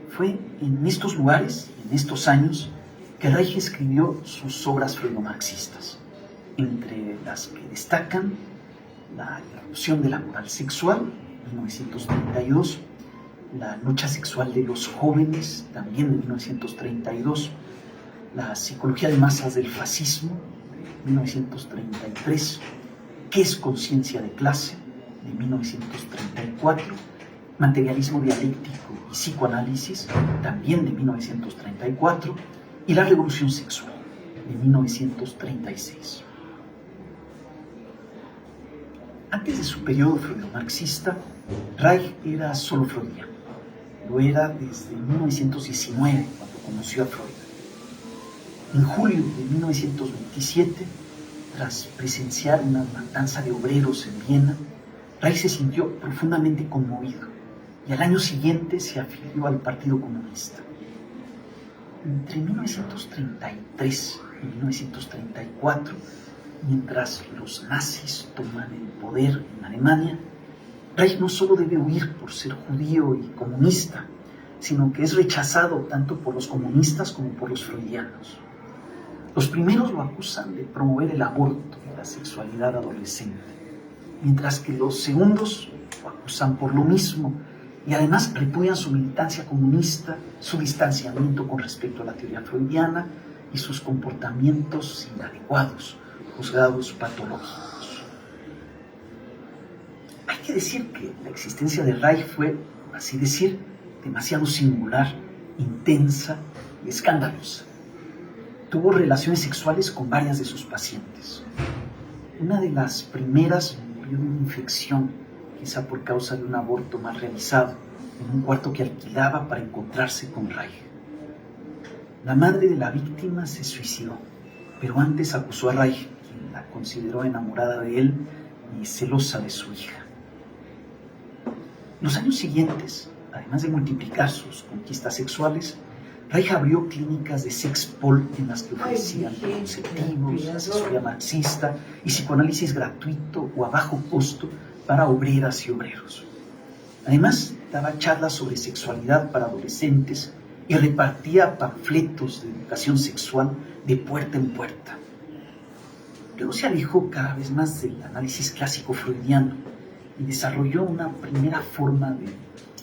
Fue en estos lugares, en estos años, que Reich escribió sus obras freudomarxistas, entre las que destacan La irrupción de la moral sexual, 1932, La lucha sexual de los jóvenes, también de 1932, La psicología de masas del fascismo, de 1933, ¿Qué es conciencia de clase?, de 1934, Materialismo dialéctico y psicoanálisis, también de 1934, y La revolución sexual, de 1936. Antes de su periodo freudomarxista, Reich era solo freudiano. Lo era desde 1919, cuando conoció a Freud. En julio de 1927, tras presenciar una matanza de obreros en Viena, Reich se sintió profundamente conmovido y al año siguiente se afilió al Partido Comunista. Entre 1933 y 1934, mientras los nazis toman el poder en Alemania, Reich no solo debe huir por ser judío y comunista, sino que es rechazado tanto por los comunistas como por los freudianos. Los primeros lo acusan de promover el aborto y la sexualidad adolescente, mientras que los segundos lo acusan por lo mismo y además repudian su militancia comunista, su distanciamiento con respecto a la teoría freudiana y sus comportamientos inadecuados, juzgados patológicos. Hay que decir que la existencia de Reich fue, por así decir, demasiado singular, intensa y escandalosa. Tuvo relaciones sexuales con varias de sus pacientes. Una de las primeras murió de una infección, quizá por causa de un aborto mal realizado, en un cuarto que alquilaba para encontrarse con Reich. La madre de la víctima se suicidó, pero antes acusó a Reich, quien la consideró enamorada de él y celosa de su hija. En los años siguientes, además de multiplicar sus conquistas sexuales, Reich abrió clínicas de sexpol en las que ofrecían conceptivos, asesoría marxista y psicoanálisis gratuito o a bajo costo para obreras y obreros. Además, daba charlas sobre sexualidad para adolescentes y repartía panfletos de educación sexual de puerta en puerta. Luego se alejó cada vez más del análisis clásico freudiano y desarrolló una primera forma de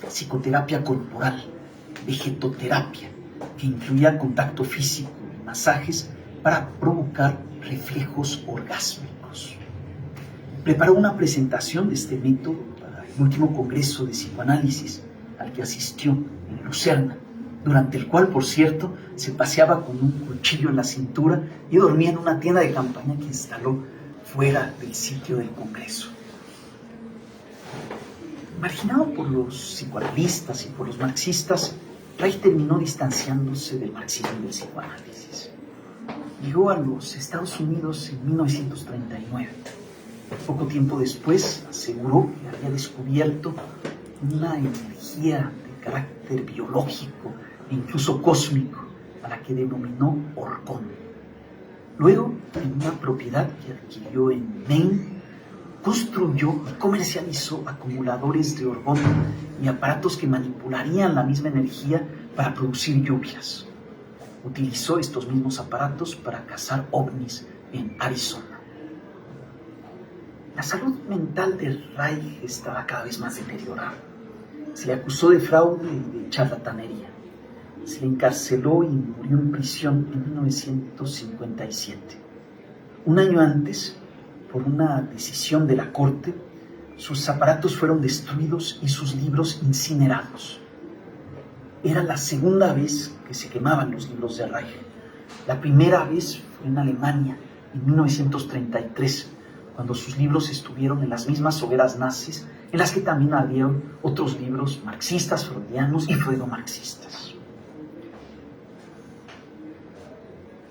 psicoterapia corporal, vegetoterapia, que incluía contacto físico y masajes para provocar reflejos orgásmicos. Preparó una presentación de este método para el último congreso de psicoanálisis al que asistió en Lucerna, durante el cual, por cierto, se paseaba con un cuchillo en la cintura y dormía en una tienda de campaña que instaló fuera del sitio del congreso. Marginado por los psicoanalistas y por los marxistas, Reich terminó distanciándose del marxismo y del psicoanálisis. Llegó a los Estados Unidos en 1939. Poco tiempo después aseguró que había descubierto una energía de carácter biológico e incluso cósmico, a la que denominó orgón. Luego, en una propiedad que adquirió en Maine, construyó y comercializó acumuladores de orgón y aparatos que manipularían la misma energía para producir lluvias. Utilizó estos mismos aparatos para cazar ovnis en Arizona. La salud mental de Reich estaba cada vez más deteriorada. Se le acusó de fraude y de charlatanería. Se le encarceló y murió en prisión en 1957. Un año antes, por una decisión de la corte, sus aparatos fueron destruidos y sus libros incinerados. Era la segunda vez que se quemaban los libros de Reich. La primera vez fue en Alemania, en 1933, cuando sus libros estuvieron en las mismas hogueras nazis, en las que también habían otros libros marxistas, freudianos y freudomarxistas.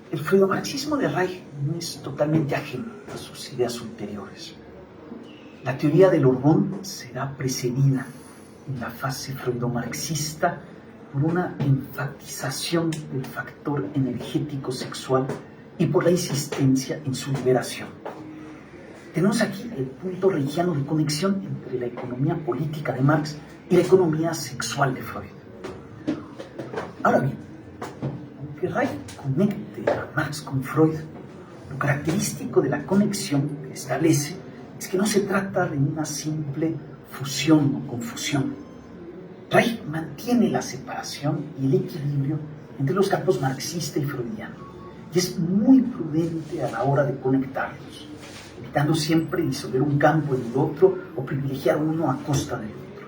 El freudomarxismo de Reich no es totalmente ajeno a sus ideas ulteriores. La teoría del orgón será precedida en la fase freudomarxista por una enfatización del factor energético sexual y por la insistencia en su liberación. Tenemos aquí el punto reichiano de conexión entre la economía política de Marx y la economía sexual de Freud. Ahora bien, aunque Reich conecte a Marx con Freud, lo característico de la conexión que establece es que no se trata de una simple fusión o confusión. Reich mantiene la separación y el equilibrio entre los campos marxista y freudiano, y es muy prudente a la hora de conectarlos, evitando siempre disolver un campo en el otro o privilegiar uno a costa del otro.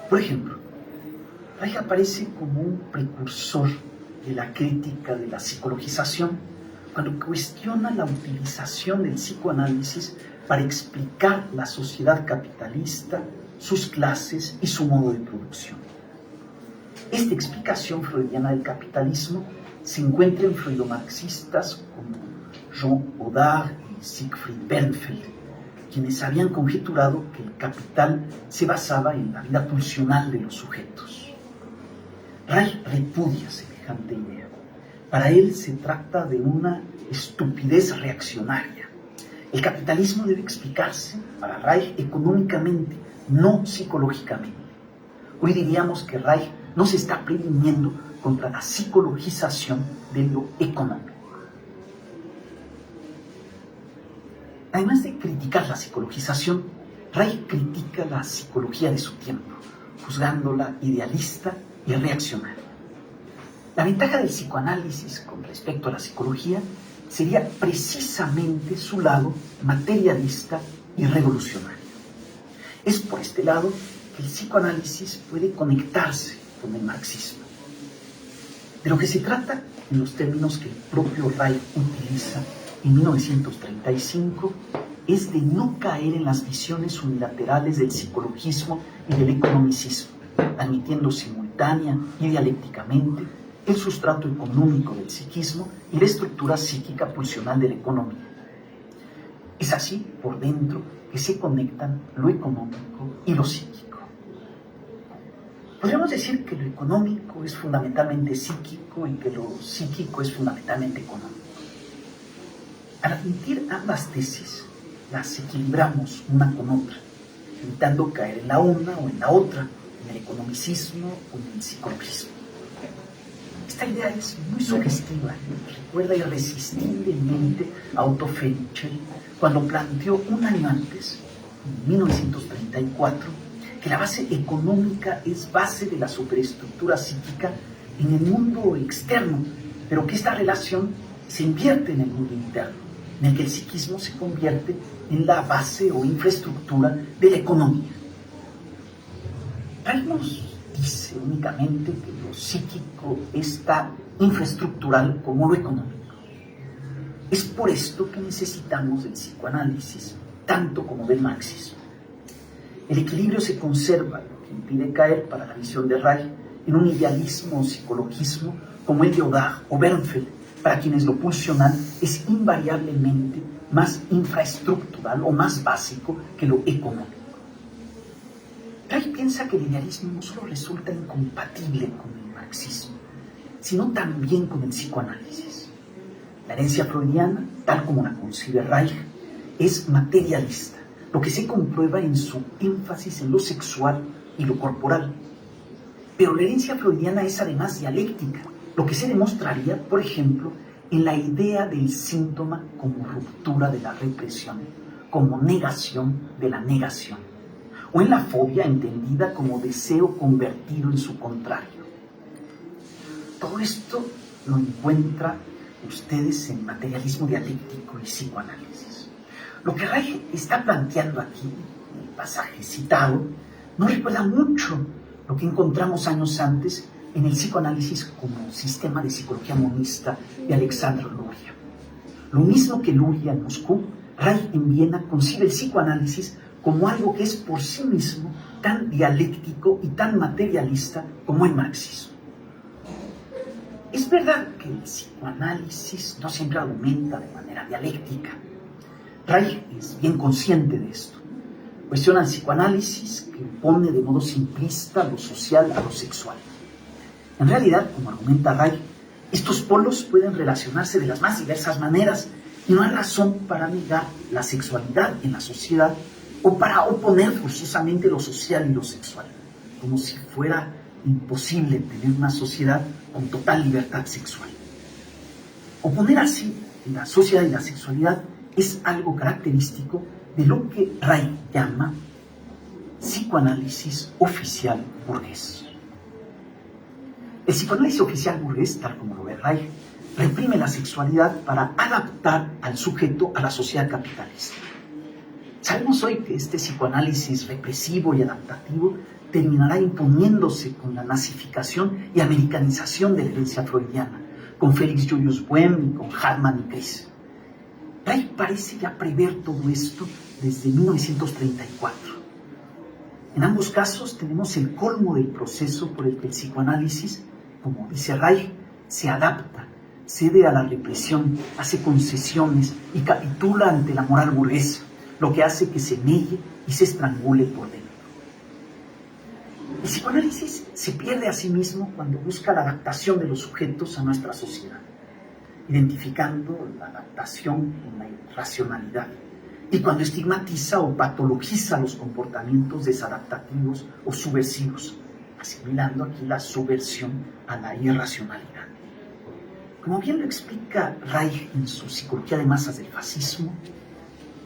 Por ejemplo, Reich aparece como un precursor de la crítica de la psicologización cuando cuestiona la utilización del psicoanálisis para explicar la sociedad capitalista, sus clases y su modo de producción. Esta explicación freudiana del capitalismo se encuentra en freudomarxistas como Jean Audard y Siegfried Bernfeld, quienes habían conjeturado que el capital se basaba en la vida pulsional de los sujetos. Reich repudia semejante idea. Para él se trata de una estupidez reaccionaria. El capitalismo debe explicarse, para Reich, económicamente, no psicológicamente. Hoy diríamos que Reich no se está previniendo contra la psicologización de lo económico. Además de criticar la psicologización, Reich critica la psicología de su tiempo, juzgándola idealista y reaccionaria. La ventaja del psicoanálisis con respecto a la psicología sería precisamente su lado materialista y revolucionario. Es por este lado que el psicoanálisis puede conectarse con el marxismo. De lo que se trata, en los términos que el propio Reich utiliza en 1935, es de no caer en las visiones unilaterales del psicologismo y del economicismo, admitiendo simultánea y dialécticamente el sustrato económico del psiquismo y la estructura psíquica pulsional de la economía. Es así, por dentro, que se conectan lo económico y lo psíquico. Podríamos decir que lo económico es fundamentalmente psíquico y que lo psíquico es fundamentalmente económico. Al admitir ambas tesis, las equilibramos una con otra, evitando caer en la una o en la otra, en el economicismo o en el psicologismo. Esta idea es muy sugestiva, recuerda irresistiblemente a Otto Fenichel cuando planteó un año antes, en 1934, que la base económica es base de la superestructura psíquica en el mundo externo, pero que esta relación se invierte en el mundo interno, en el que el psiquismo se convierte en la base o infraestructura de la economía. Reich nos dice únicamente que lo psíquico es tan infraestructural como lo económico. Es por esto que necesitamos del psicoanálisis, tanto como del marxismo. El equilibrio se conserva, lo que impide caer para la visión de Reich en un idealismo o psicologismo como el de Audard o Bernfeld, para quienes lo pulsional es invariablemente más infraestructural o más básico que lo económico. Reich piensa que el idealismo no solo resulta incompatible con el marxismo, sino también con el psicoanálisis. La herencia freudiana, tal como la concibe Reich, es materialista, lo que se comprueba en su énfasis en lo sexual y lo corporal. Pero la herencia freudiana es además dialéctica, lo que se demostraría, por ejemplo, en la idea del síntoma como ruptura de la represión, como negación de la negación, o en la fobia entendida como deseo convertido en su contrario. Todo esto lo encuentran ustedes en materialismo dialéctico y psicoanálisis. Lo que Reich está planteando aquí, en el pasaje citado, nos recuerda mucho lo que encontramos años antes en el psicoanálisis como sistema de psicología monista de Alexander Luria. Lo mismo que Luria en Moscú, Reich en Viena concibe el psicoanálisis como algo que es por sí mismo tan dialéctico y tan materialista como el marxismo. Es verdad que el psicoanálisis no siempre argumenta de manera dialéctica. Reich es bien consciente de esto. Cuestiona el psicoanálisis que opone de modo simplista lo social a lo sexual. En realidad, como argumenta Reich, estos polos pueden relacionarse de las más diversas maneras y no hay razón para negar la sexualidad en la sociedad o para oponer forzosamente lo social y lo sexual, como si fuera imposible tener una sociedad con total libertad sexual. Oponer así la sociedad y la sexualidad es algo característico de lo que Reich llama psicoanálisis oficial burgués. El psicoanálisis oficial burgués, tal como lo ve Reich, reprime la sexualidad para adaptar al sujeto a la sociedad capitalista. Sabemos hoy que este psicoanálisis represivo y adaptativo terminará imponiéndose con la nazificación y americanización de la herencia freudiana, con Félix Julius Boehm y con Hartmann y Criss. Reich parece ya prever todo esto desde 1934. En ambos casos tenemos el colmo del proceso por el que el psicoanálisis, como dice Reich, se adapta, cede a la represión, hace concesiones y capitula ante la moral burguesa, lo que hace que se melle y se estrangule por dentro. El psicoanálisis se pierde a sí mismo cuando busca la adaptación de los sujetos a nuestra sociedad, identificando la adaptación con la irracionalidad, y cuando estigmatiza o patologiza los comportamientos desadaptativos o subversivos, asimilando aquí la subversión a la irracionalidad. Como bien lo explica Reich en su Psicología de Masas del Fascismo,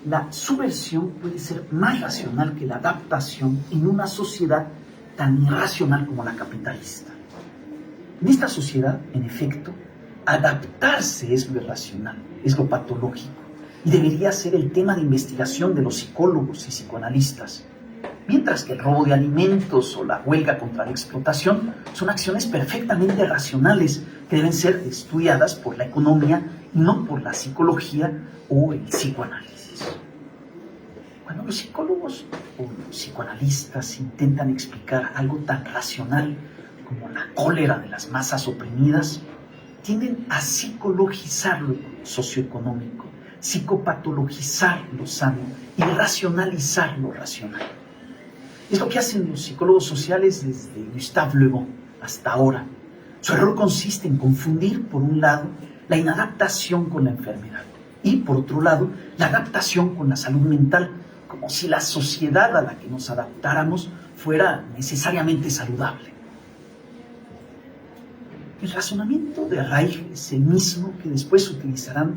la subversión puede ser más racional que la adaptación en una sociedad tan irracional como la capitalista. En esta sociedad, en efecto, adaptarse es lo irracional, es lo patológico, y debería ser el tema de investigación de los psicólogos y psicoanalistas, mientras que el robo de alimentos o la huelga contra la explotación son acciones perfectamente racionales que deben ser estudiadas por la economía y no por la psicología o el psicoanálisis. Cuando los psicólogos o los psicoanalistas intentan explicar algo tan racional como la cólera de las masas oprimidas, tienden a psicologizar lo socioeconómico, psicopatologizar lo sano y racionalizar lo racional. Es lo que hacen los psicólogos sociales desde Gustave Le Bon hasta ahora. Su error consiste en confundir, por un lado, la inadaptación con la enfermedad y, por otro lado, la adaptación con la salud mental, como si la sociedad a la que nos adaptáramos fuera necesariamente saludable. El razonamiento de Reich es el mismo que después utilizarán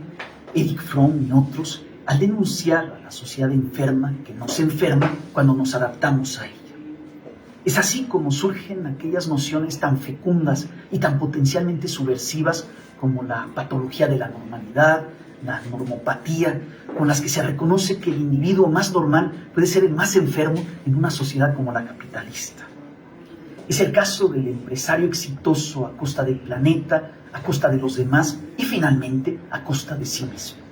Erich Fromm y otros al denunciar a la sociedad enferma que nos enferma cuando nos adaptamos a ella. Es así como surgen aquellas nociones tan fecundas y tan potencialmente subversivas como la patología de la normalidad, la normopatía, con las que se reconoce que el individuo más normal puede ser el más enfermo en una sociedad como la capitalista. Es el caso del empresario exitoso a costa del planeta, a costa de los demás y finalmente a costa de sí mismo.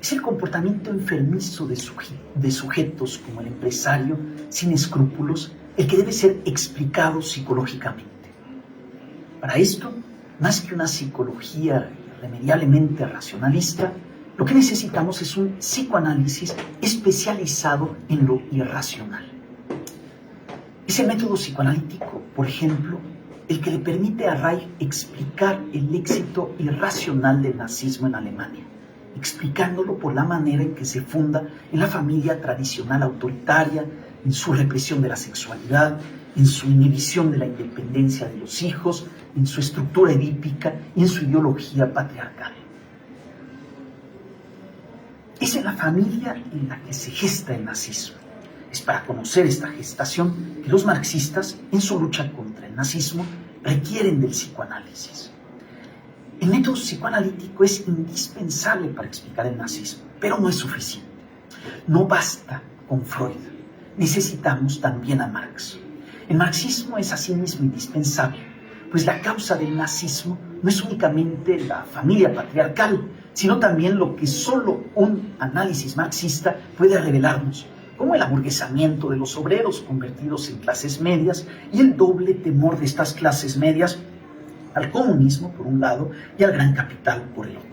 Es el comportamiento enfermizo de sujetos como el empresario sin escrúpulos el que debe ser explicado psicológicamente. Para esto, más que una psicología irremediablemente racionalista, lo que necesitamos es un psicoanálisis especializado en lo irracional. Es el método psicoanalítico, por ejemplo, el que le permite a Reich explicar el éxito irracional del nazismo en Alemania, explicándolo por la manera en que se funda en la familia tradicional autoritaria, en su represión de la sexualidad, en su inhibición de la independencia de los hijos, en su estructura edípica y en su ideología patriarcal. Es en la familia en la que se gesta el nazismo. Es para conocer esta gestación que los marxistas, en su lucha contra el nazismo, requieren del psicoanálisis. El método psicoanalítico es indispensable para explicar el nazismo, pero no es suficiente. No basta con Freud, necesitamos también a Marx. El marxismo es asimismo indispensable, pues la causa del nazismo no es únicamente la familia patriarcal, sino también lo que solo un análisis marxista puede revelarnos, como el aburguesamiento de los obreros convertidos en clases medias y el doble temor de estas clases medias al comunismo por un lado y al gran capital por el otro.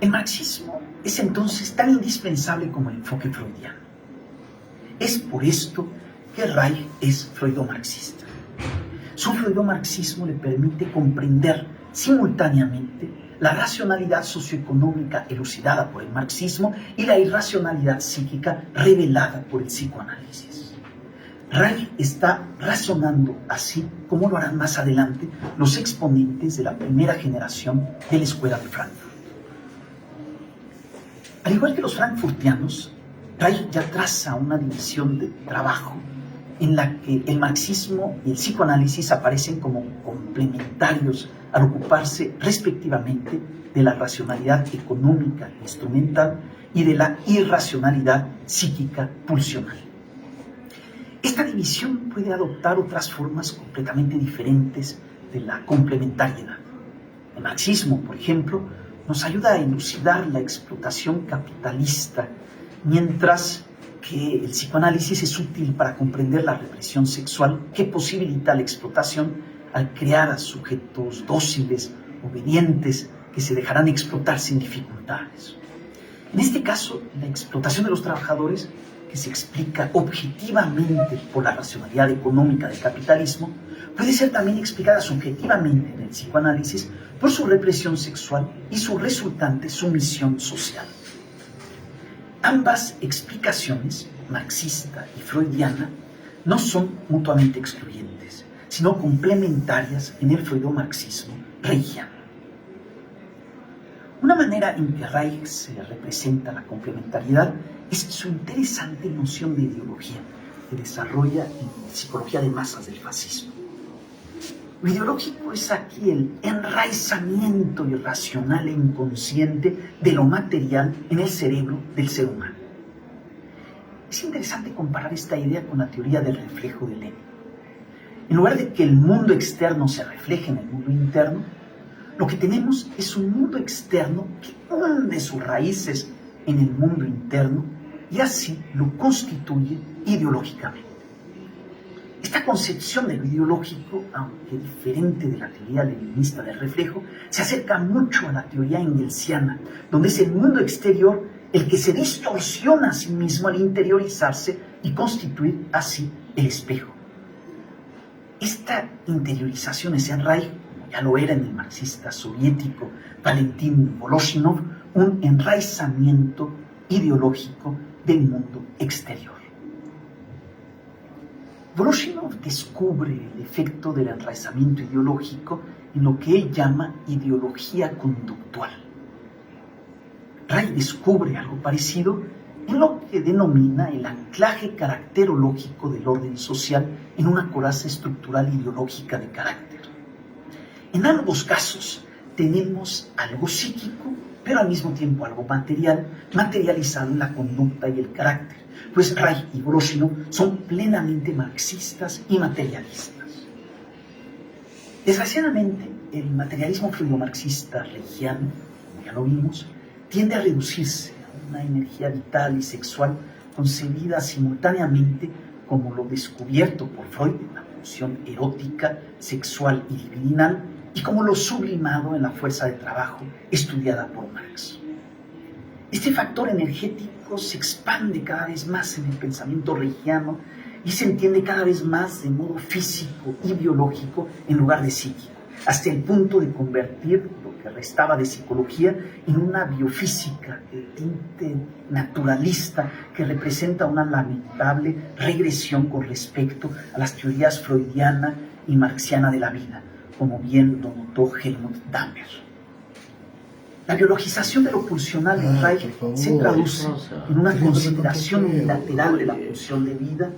El marxismo es entonces tan indispensable como el enfoque freudiano. Es por esto que Reich es freudomarxista. Su freudomarxismo le permite comprender simultáneamente la racionalidad socioeconómica elucidada por el marxismo y la irracionalidad psíquica revelada por el psicoanálisis. Reich está razonando así como lo harán más adelante los exponentes de la primera generación de la Escuela de Frankfurt. Al igual que los frankfurtianos, Reich ya traza una división de trabajo en la que el marxismo y el psicoanálisis aparecen como complementarios al ocuparse respectivamente de la racionalidad económica e instrumental y de la irracionalidad psíquica pulsional. Esta división puede adoptar otras formas completamente diferentes de la complementariedad. El marxismo, por ejemplo, nos ayuda a elucidar la explotación capitalista, mientras que el psicoanálisis es útil para comprender la represión sexual que posibilita la explotación al crear a sujetos dóciles, obedientes, que se dejarán explotar sin dificultades. En este caso, la explotación de los trabajadores, que se explica objetivamente por la racionalidad económica del capitalismo, puede ser también explicada subjetivamente en el psicoanálisis por su represión sexual y su resultante sumisión social. Ambas explicaciones, marxista y freudiana, no son mutuamente excluyentes, sino complementarias en el freudomarxismo reichiano. Una manera en que Reich se representa la complementariedad es su interesante noción de ideología que desarrolla en Psicología de Masas del Fascismo. Lo ideológico es aquí el enraizamiento irracional e inconsciente de lo material en el cerebro del ser humano. Es interesante comparar esta idea con la teoría del reflejo de Lenin. En lugar de que el mundo externo se refleje en el mundo interno, lo que tenemos es un mundo externo que hunde sus raíces en el mundo interno y así lo constituye ideológicamente. Esta concepción de lo ideológico, aunque diferente de la teoría leninista del reflejo, se acerca mucho a la teoría engelsiana, donde es el mundo exterior el que se distorsiona a sí mismo al interiorizarse y constituir así el espejo. Esta interiorización es en Reich, como ya lo era en el marxista soviético Valentín Voloshinov, un enraizamiento ideológico del mundo exterior. Voloshinov descubre el efecto del enraizamiento ideológico en lo que él llama ideología conductual. Ray descubre algo parecido en lo que denomina el anclaje caracterológico del orden social en una coraza estructural ideológica de carácter. En ambos casos tenemos algo psíquico, pero al mismo tiempo algo material, materializado en la conducta y el carácter, pues Ray y Voloshinov son plenamente marxistas y materialistas. Desgraciadamente, el materialismo freudo-marxista reichiano, como ya lo vimos, tiende a reducirse a una energía vital y sexual concebida simultáneamente como lo descubierto por Freud en la pulsión erótica, sexual y libidinal, y como lo sublimado en la fuerza de trabajo estudiada por Marx. Este factor energético se expande cada vez más en el pensamiento reichiano y se entiende cada vez más de modo físico y biológico en lugar de psíquico, hasta el punto de convertir lo que restaba de psicología en una biofísica de tinte naturalista que representa una lamentable regresión con respecto a las teorías freudiana y marxiana de la vida, como bien lo notó Helmut Dahmer. La biologización de lo pulsional en Reich se traduce en una consideración unilateral de la pulsión de vida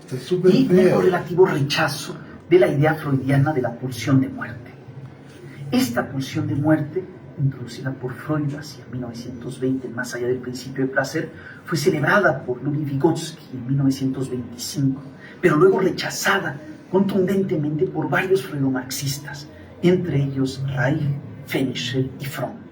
y un correlativo rechazo de la idea freudiana de la pulsión de muerte. Esta pulsión de muerte, introducida por Freud hacia 1920, más allá del principio de placer, fue celebrada por Ludwig Vygotsky en 1925, pero luego rechazada contundentemente por varios freudomarxistas, entre ellos Reich, Fenichel y Fromm.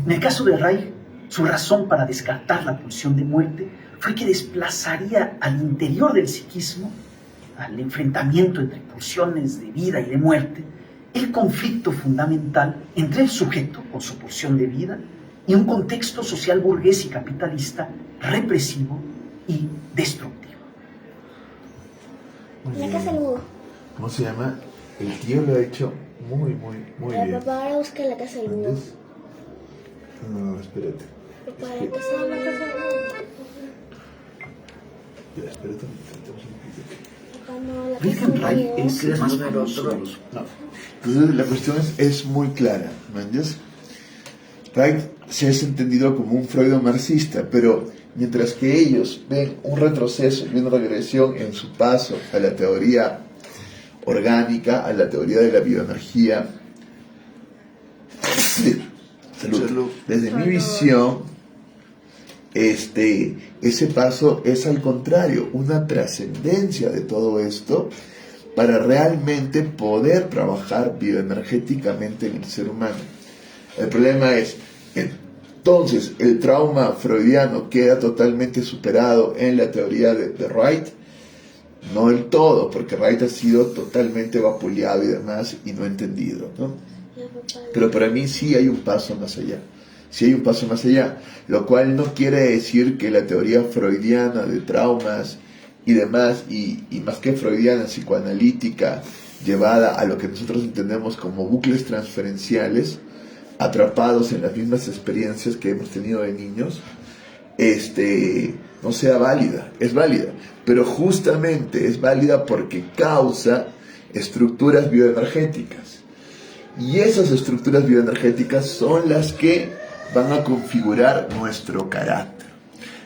En el caso de Reich, su razón para descartar la pulsión de muerte fue que desplazaría al interior del psiquismo, al enfrentamiento entre pulsiones de vida y de muerte, el conflicto fundamental entre el sujeto con su pulsión de vida y un contexto social burgués y capitalista represivo y destructivo. La casa del búho. ¿Cómo se llama? El tío lo ha hecho muy bien. Papá, ahora busca la casa del búho. No, espérate. Papá, la casa del búho. Ya, espérate. Papá, no, la casa Wilhelm del Reich búho. es más famoso de los... No. Entonces la cuestión es muy clara, ¿me entiendes? Reich se ha entendido como un freudo-marxista, pero mientras que ellos ven un retroceso y una regresión en su paso a la teoría orgánica, a la teoría de la bioenergía, salud. Desde mi visión, ese paso es al contrario, una trascendencia de todo esto para realmente poder trabajar bioenergéticamente en el ser humano. El problema es, entonces, el trauma freudiano queda totalmente superado en la teoría de Reich. No del todo, porque Reich ha sido totalmente vapuleado y demás y no entendido, ¿no? Pero para mí sí hay un paso más allá. Sí hay un paso más allá, lo cual no quiere decir que la teoría freudiana de traumas y demás, y más que freudiana, psicoanalítica, llevada a lo que nosotros entendemos como bucles transferenciales, atrapados en las mismas experiencias que hemos tenido de niños, no sea válida. Es válida, pero justamente es válida porque causa estructuras bioenergéticas. Y esas estructuras bioenergéticas son las que van a configurar nuestro carácter.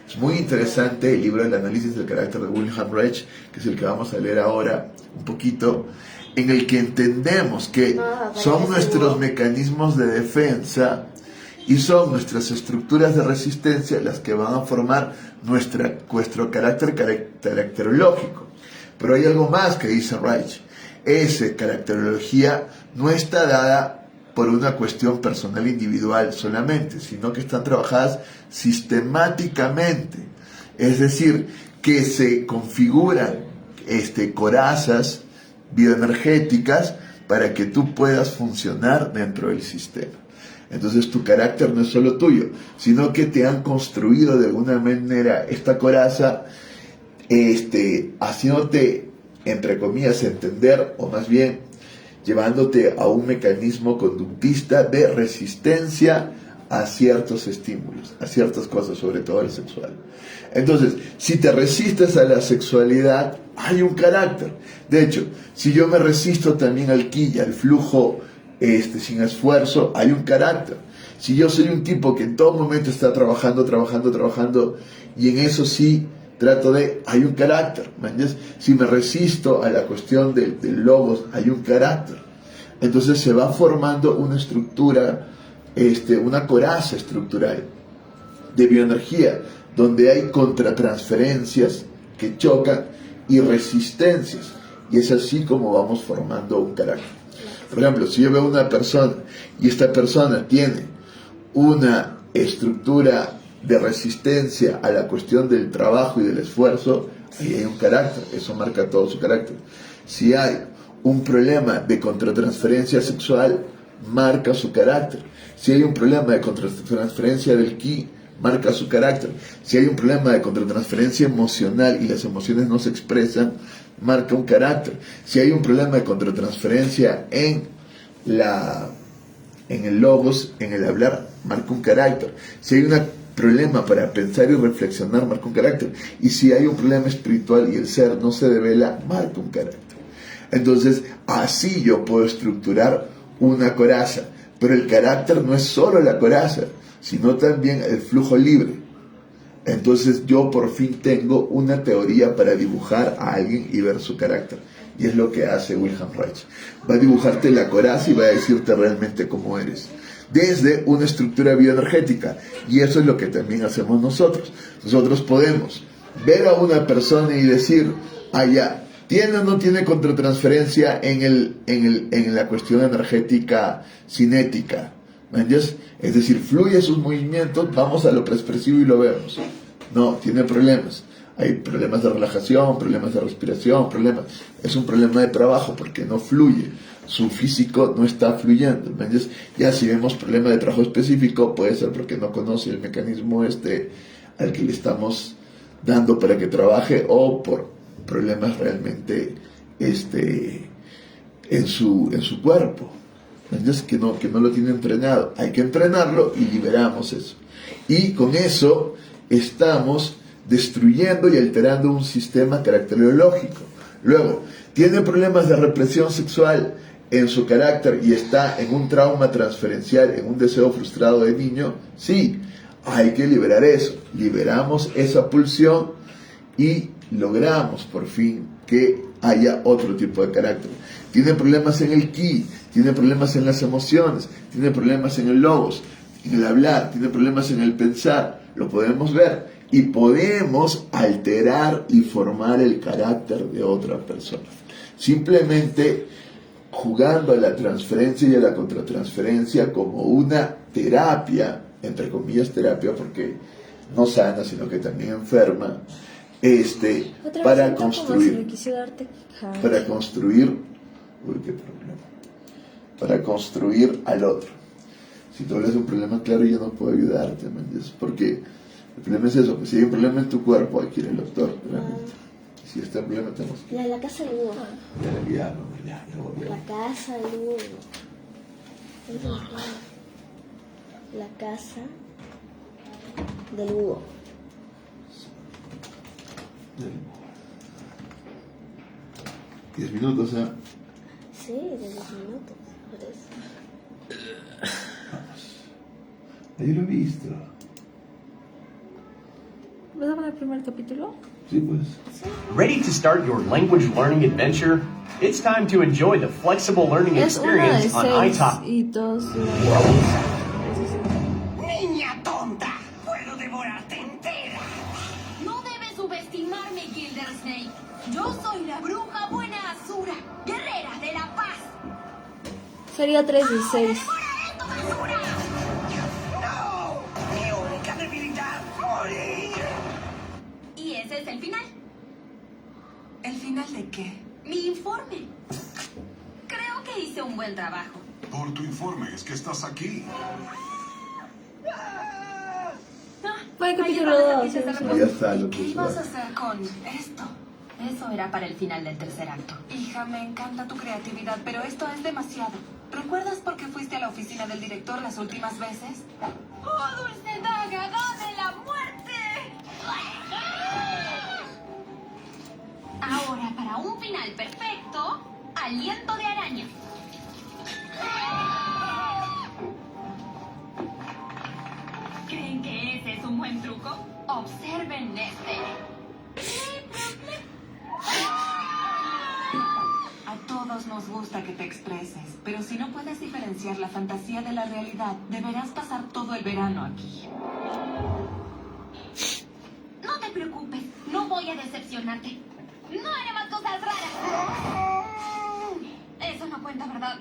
Es muy interesante el libro del análisis del carácter de Wilhelm Reich, que es el que vamos a leer ahora un poquito, en el que entendemos que son nuestros mecanismos de defensa y son nuestras estructuras de resistencia las que van a formar nuestro carácter caracterológico. Pero hay algo más que dice Reich. Esa caracterología no está dada por una cuestión personal individual solamente, sino que están trabajadas sistemáticamente. Es decir, que se configuran corazas bioenergéticas para que tú puedas funcionar dentro del sistema. Entonces tu carácter no es solo tuyo, sino que te han construido de alguna manera esta coraza, haciéndote, entre comillas, entender, o más bien llevándote a un mecanismo conductista de resistencia a ciertos estímulos, a ciertas cosas, sobre todo el sexual. Entonces, si te resistes a la sexualidad, hay un carácter. De hecho, si yo me resisto también al ki, al flujo sin esfuerzo, hay un carácter. Si yo soy un tipo que en todo momento está trabajando, y en eso sí trato de, hay un carácter. ¿Entiendes? Si me resisto a la cuestión del logos, hay un carácter. Entonces se va formando una estructura, una coraza estructural de bioenergía, donde hay contratransferencias que chocan y resistencias. Y es así como vamos formando un carácter. Por ejemplo, si yo veo una persona y esta persona tiene una estructura de resistencia a la cuestión del trabajo y del esfuerzo, ahí hay un carácter, eso marca todo su carácter. Si hay un problema de contratransferencia sexual, marca su carácter. Si hay un problema de contratransferencia del ki, marca su carácter. Si hay un problema de contratransferencia emocional y las emociones no se expresan, marca un carácter. Si hay un problema de contratransferencia en el logos, en el hablar, marca un carácter. Si hay un problema para pensar y reflexionar, marca un carácter. Y si hay un problema espiritual y el ser no se devela, marca un carácter. Entonces, así yo puedo estructurar una coraza. Pero el carácter no es solo la coraza, sino también el flujo libre. Entonces yo por fin tengo una teoría para dibujar a alguien y ver su carácter. Y es lo que hace Wilhelm Reich. Va a dibujarte la coraza y va a decirte realmente cómo eres. Desde una estructura bioenergética. Y eso es lo que también hacemos nosotros. Nosotros podemos ver a una persona y decir, ya, ¿tiene o no tiene contratransferencia en la cuestión energética cinética? ¿Entiendes? Es decir, fluye sus movimientos, vamos a lo preexpresivo y lo vemos. No, tiene problemas. Hay problemas de relajación, problemas de respiración, es un problema de trabajo porque no fluye. Su físico no está fluyendo. ¿Entiendes? Ya si vemos problema de trabajo específico, puede ser porque no conoce el mecanismo al que le estamos dando para que trabaje, o por problemas realmente en su cuerpo. ¿Entiendes? Que no lo tiene entrenado. Hay que entrenarlo y liberamos eso. Y con eso estamos destruyendo y alterando un sistema caracterológico. Luego, tiene problemas de represión sexual en su carácter y está en un trauma transferencial, en un deseo frustrado de niño. Sí, hay que liberar eso. Liberamos esa pulsión y logramos por fin que haya otro tipo de carácter. Tiene problemas en el ki, tiene problemas en las emociones, tiene problemas en el logos, en el hablar, tiene problemas en el pensar. Lo podemos ver y podemos alterar y formar el carácter de otra persona. Simplemente jugando a la transferencia y a la contratransferencia como una terapia, entre comillas terapia, porque no sana, sino que también enferma, para construir, para construir al otro. Si tú hablas de un problema claro, yo no puedo ayudarte, ¿me entiendes? Porque el problema es eso, que si hay un problema en tu cuerpo, hay que ir al doctor, realmente. Si está el problema, tenemos que ir. La casa del búho. La casa del búho. La casa del búho. 10 minutos, ¿eh? Sí, de 10 minutos. Por eso. Vamos. Ahí lo he visto. ¿Vas a poner el primer capítulo? Sí, pues. Ready to start your language learning adventure? It's time to enjoy the flexible learning Es una de experience on 6 iTalk. y 2. ¡Niña tonta! ¡Puedo devorarte entera! No debes subestimarme, Gildersnake. Yo soy la bruja buena Azura, guerrera de la paz. Sería 3 y 6. ¡Devoraré tu basura! ¡No! ¡Mi única debilidad! ¡Morir! Y ese es el final. ¿El final de qué? Mi informe. Creo que hice un buen trabajo. Por tu informe es que estás aquí. Fue el capítulo 2. Ya está, lo ¿Qué que ibas a hacer con esto? Eso era para el final del tercer acto. Hija, me encanta tu creatividad, pero esto es demasiado. ¿Recuerdas por qué fuiste a la oficina del director las últimas veces? ¡Oh, dulce daga, dame la muerte! Ahora, para un final perfecto, aliento de araña. ¿Creen que ese es un buen truco? Observen este. A todos nos gusta que te expreses, pero si no puedes diferenciar la fantasía de la realidad, deberás pasar todo el verano aquí. No te preocupes, no voy a decepcionarte. No haré más cosas raras. Eso no cuenta, ¿verdad?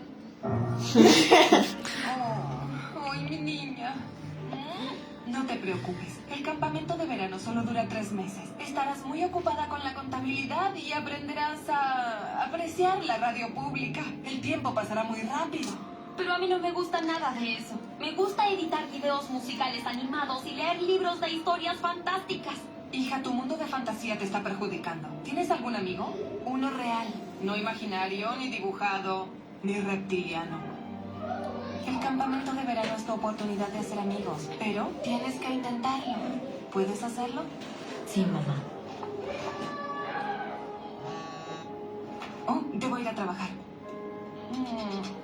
¡Ay, mi niña! No te preocupes, el campamento de verano solo dura 3 meses. Estarás muy ocupada con la contabilidad y aprenderás a apreciar la radio pública. El tiempo pasará muy rápido. Pero a mí no me gusta nada de eso. Me gusta editar videos musicales animados y leer libros de historias fantásticas. Hija, tu mundo de fantasía te está perjudicando. ¿Tienes algún amigo? Uno real, no imaginario, ni dibujado, ni reptiliano. El campamento de verano es tu oportunidad de hacer amigos, pero tienes que intentarlo. ¿Puedes hacerlo? Sí, mamá. Oh, debo ir a trabajar.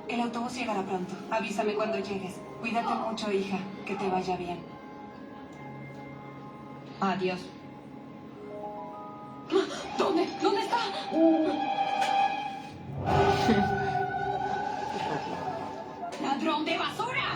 El autobús llegará pronto. Avísame cuando llegues. Cuídate mucho, hija. Que te vaya bien. Adiós. ¿Dónde? ¿Dónde está? ¡Ladrón de basura!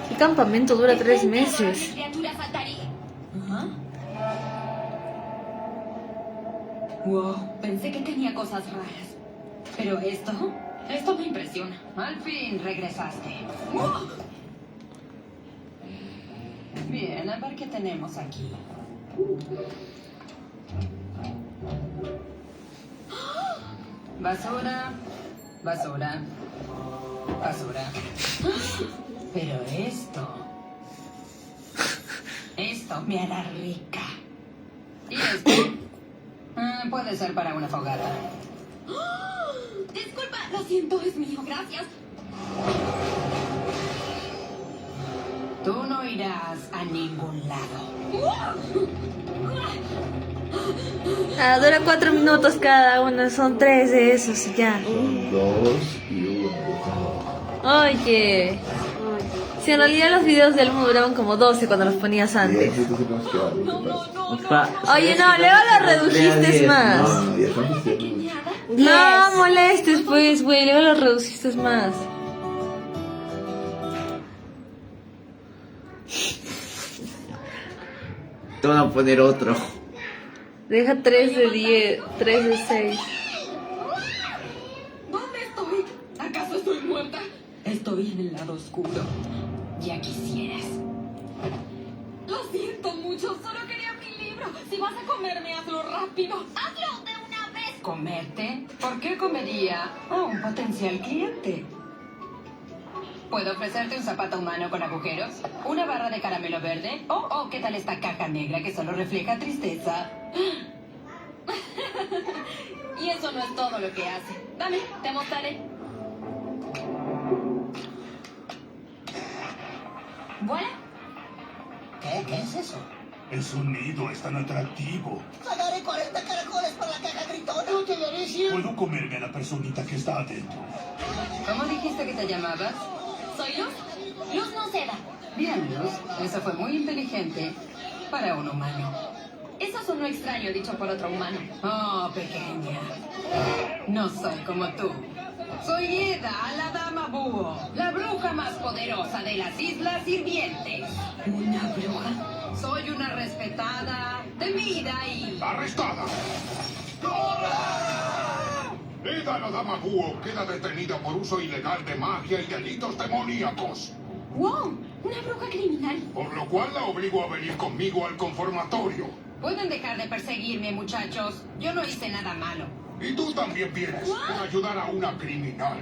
El campamento dura 3 meses. Criatura saltarí. Wow, Pensé que tenía cosas raras. Pero esto me impresiona. al fin regresaste. Bien, a ver qué tenemos aquí. Basura, basura, basura. Pero esto me hará rica. ¿Y esto? Puede ser para una fogata. Disculpa, lo siento, es mío, gracias. Tú no irás a ningún lado. Dura 4 minutos cada uno, son 3 de esos y ya. Son 2 y 1. Oye. Si en realidad los videos de Elmo duraban como 12 cuando los ponías antes. Oye, no, luego los redujiste más. No molestes, pues, güey, luego los reduciste más. Te van a poner otro. Deja 3 de 10, 3 de 6. ¿Dónde estoy? ¿Acaso estoy muerta? Estoy en el lado oscuro. Ya quisieras. Lo siento mucho, solo quería mi libro. Si vas a comerme, hazlo rápido. ¡Hazlo de una vez! ¿Comerte? ¿Por qué comería a un potencial cliente? ¿Puedo ofrecerte un zapato humano con agujeros? ¿Una barra de caramelo verde? ¿O qué tal esta caja negra que solo refleja tristeza? Y eso no es todo lo que hace. Dame, te mostraré. ¿Voilà? ¿Qué es eso? El sonido es tan atractivo. Pagaré 40 caracoles por la caja gritona. No te daré 100. Puedo comerme a la personita que está adentro. ¿Cómo dijiste que te llamabas? ¿Soy Luz? Luz Noceda. Bien, Luz. Eso fue muy inteligente para un humano. Eso sonó extraño dicho por otro humano. Oh, pequeña. No soy como tú. Soy Eda, la dama búho, la bruja más poderosa de las Islas Sirvientes. ¿Una bruja? Soy una respetada, temida y... ¡Arrestada! Eda, la dama búho, queda detenida por uso ilegal de magia y delitos demoníacos. ¡Wow! ¿Una bruja criminal? Por lo cual la obligo a venir conmigo al conformatorio. Pueden dejar de perseguirme, muchachos. Yo no hice nada malo. Y tú también vienes por ayudar a una criminal.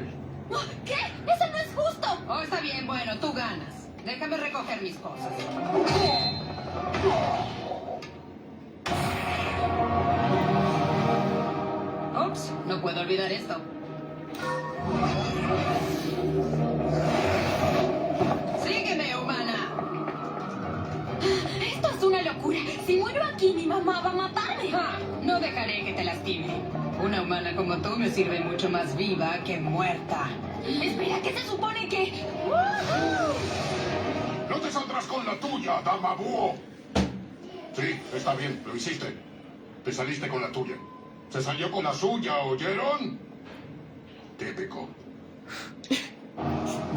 ¿Qué? ¡Eso no es justo! Oh, está bien, bueno, tú ganas. Déjame recoger mis cosas. Ups, no puedo olvidar esto. Sígueme, humana. Esto es una locura. Si muero aquí, mi mamá va a matarme. No dejaré que te lastime. Una humana como tú me sirve mucho más viva que muerta. Espera, ¿qué se supone que...? No te saldrás con la tuya, dama búho. Sí, está bien, lo hiciste. Te saliste con la tuya. Se salió con la suya, ¿oyeron? Te pecó.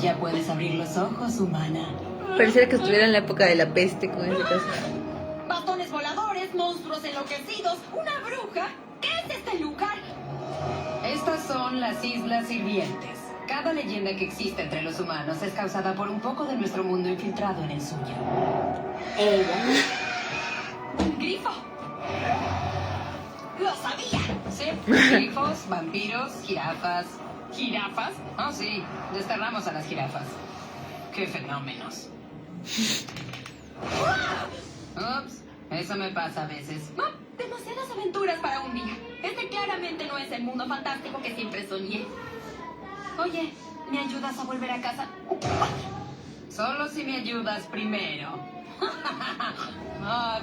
Ya puedes abrir los ojos, humana. Pareciera que estuviera en la época de la peste con ese caso. Bastones voladores, monstruos enloquecidos, una bruja. ¿Qué es este lugar? Estas son las Islas Sirvientes. Cada leyenda que existe entre los humanos es causada por un poco de nuestro mundo infiltrado en el suyo. ¡Un grifo! ¡Lo sabía! Sí, grifos, vampiros, jirafas. ¿Jirafas? Oh, sí, desterramos a las jirafas. ¡Qué fenómenos! Ups, eso me pasa a veces. No, demasiadas aventuras para un día. Este claramente no es el mundo fantástico que siempre soñé. Oye, ¿me ayudas a volver a casa? Solo si me ayudas primero.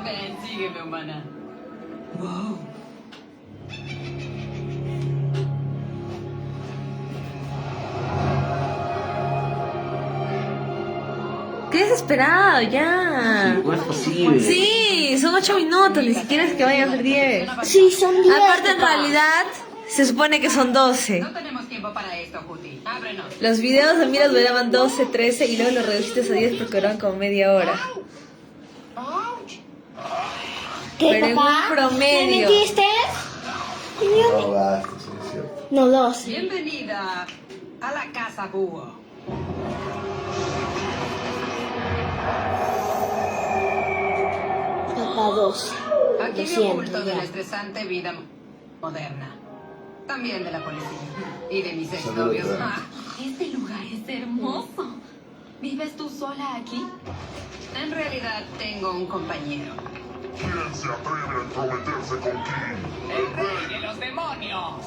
Ven, sígueme, humana. Wow. ¡Qué desesperado, ya! No es posible. Sí, son 8 minutos, ni siquiera es que vayan a ser 10. Sí, son 10. Aparte, en realidad, se supone que son 12. No tenemos tiempo para esto, Juti. Ábrenos. Los videos de Miras duraban 12, 13 y luego los reduciste a 10 porque duraban como media hora. ¿Qué, Pero en papá? un promedio. ¿Me metiste? No, basta, sí, es cierto. No, 12. Bienvenida a la casa búho. Papá, 12. Aquí Lo me siento, oculto de ya. la estresante vida moderna. También de la policía. Y de mis Saludos, exnovios. Fran. Este lugar es hermoso. ¿Vives tú sola aquí? En realidad tengo un compañero. ¿Quién se atreve a entrometerse con King? ¡El rey de los demonios!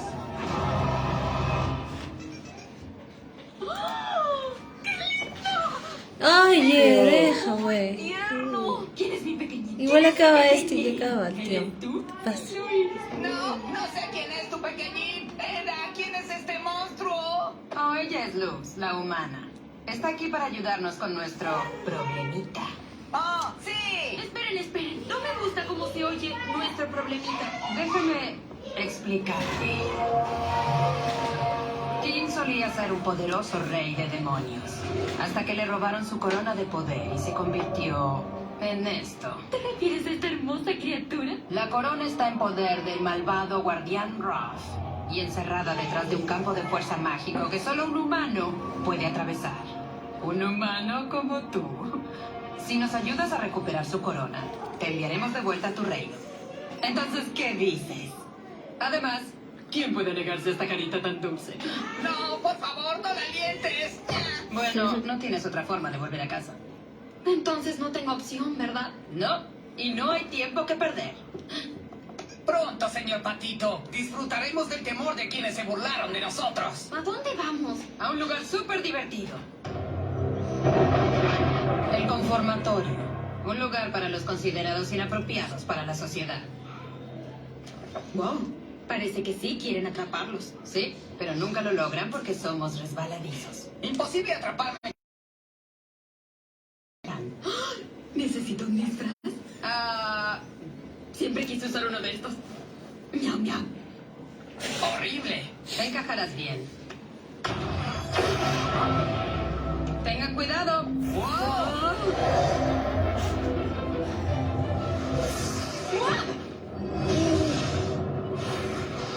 Oye, deja, güey. ¡Tierno! ¿Quién es mi pequeñito? Igual acaba este y acaba el tiempo. ¿Tú? Pasa. No sé quién es tu pequeñín. ¿Quién es este monstruo? Oh, ella es Luz, la humana. Está aquí para ayudarnos con nuestro problemita. ¡Oh, sí! Esperen. No me gusta cómo se oye nuestro problemita. Déjame explicarte. King solía ser un poderoso rey de demonios, hasta que le robaron su corona de poder y se convirtió en esto. ¿Te refieres a esta hermosa criatura? La corona está en poder del malvado guardián Roth y encerrada detrás de un campo de fuerza mágico que solo un humano puede atravesar. Un humano como tú. Si nos ayudas a recuperar su corona, te enviaremos de vuelta a tu reino. Entonces, ¿qué dices? Además, ¿quién puede negarse a esta carita tan dulce? No, por favor, no la alientes. Bueno, no tienes otra forma de volver a casa. Entonces no tengo opción, ¿verdad? No, y no hay tiempo que perder. Pronto, señor Patito, disfrutaremos del temor de quienes se burlaron de nosotros. ¿A dónde vamos? A un lugar súper divertido. El conformatorio. Un lugar para los considerados inapropiados para la sociedad. Wow, parece que sí quieren atraparlos. Sí, pero nunca lo logran porque somos resbaladizos. Imposible atraparme. Necesito un disfraz. Siempre quise usar uno de estos. Miau, miau. Horrible. Te encajarás bien. Tengan cuidado.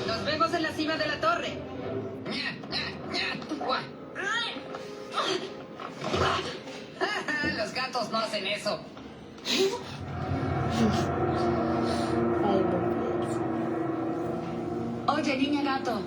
Nos vemos en la cima de la torre. Los gatos no hacen eso. Oye, niña gato,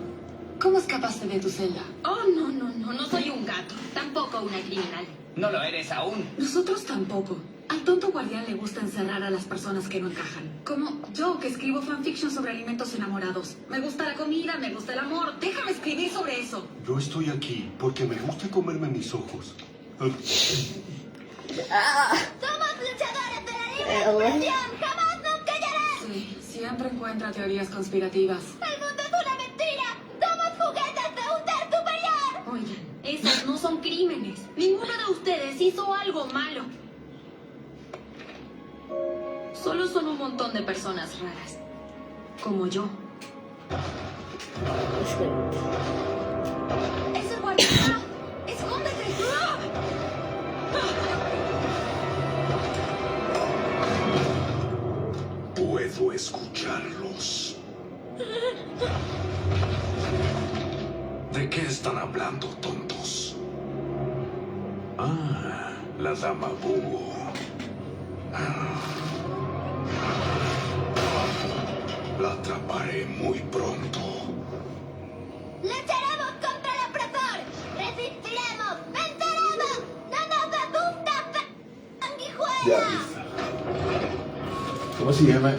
¿Cómo escapaste de tu celda? Oh, no soy un gato. Tampoco una criminal. No lo eres aún. Nosotros tampoco. Al tonto guardián le gusta encerrar a las personas que no encajan. Como yo, que escribo fanfiction sobre alimentos enamorados. Me gusta la comida, me gusta el amor. Déjame escribir sobre eso. Yo estoy aquí porque me gusta comerme mis ojos. ¡Somos luchadores de la libre expresión! ¡Jamás nunca callarán! Sí, siempre encuentra teorías conspirativas. ¡El mundo es una mentira! ¡Somos juguetes de un ser superior! Oigan, esos no son crímenes. Ninguno de ustedes hizo algo malo. Solo son un montón de personas raras. Como yo. ¡Es el guardián! ¡Escóndete! Puedo escucharlos. ¿De qué están hablando, tontos? Ah, la dama búho. La atraparé muy pronto. ¡Lucharemos contra el opresor! ¡Resistiremos! ¡Venceremos! ¡No nos asusta, sanguijuela! Ya, listo. ¿Cómo se llama?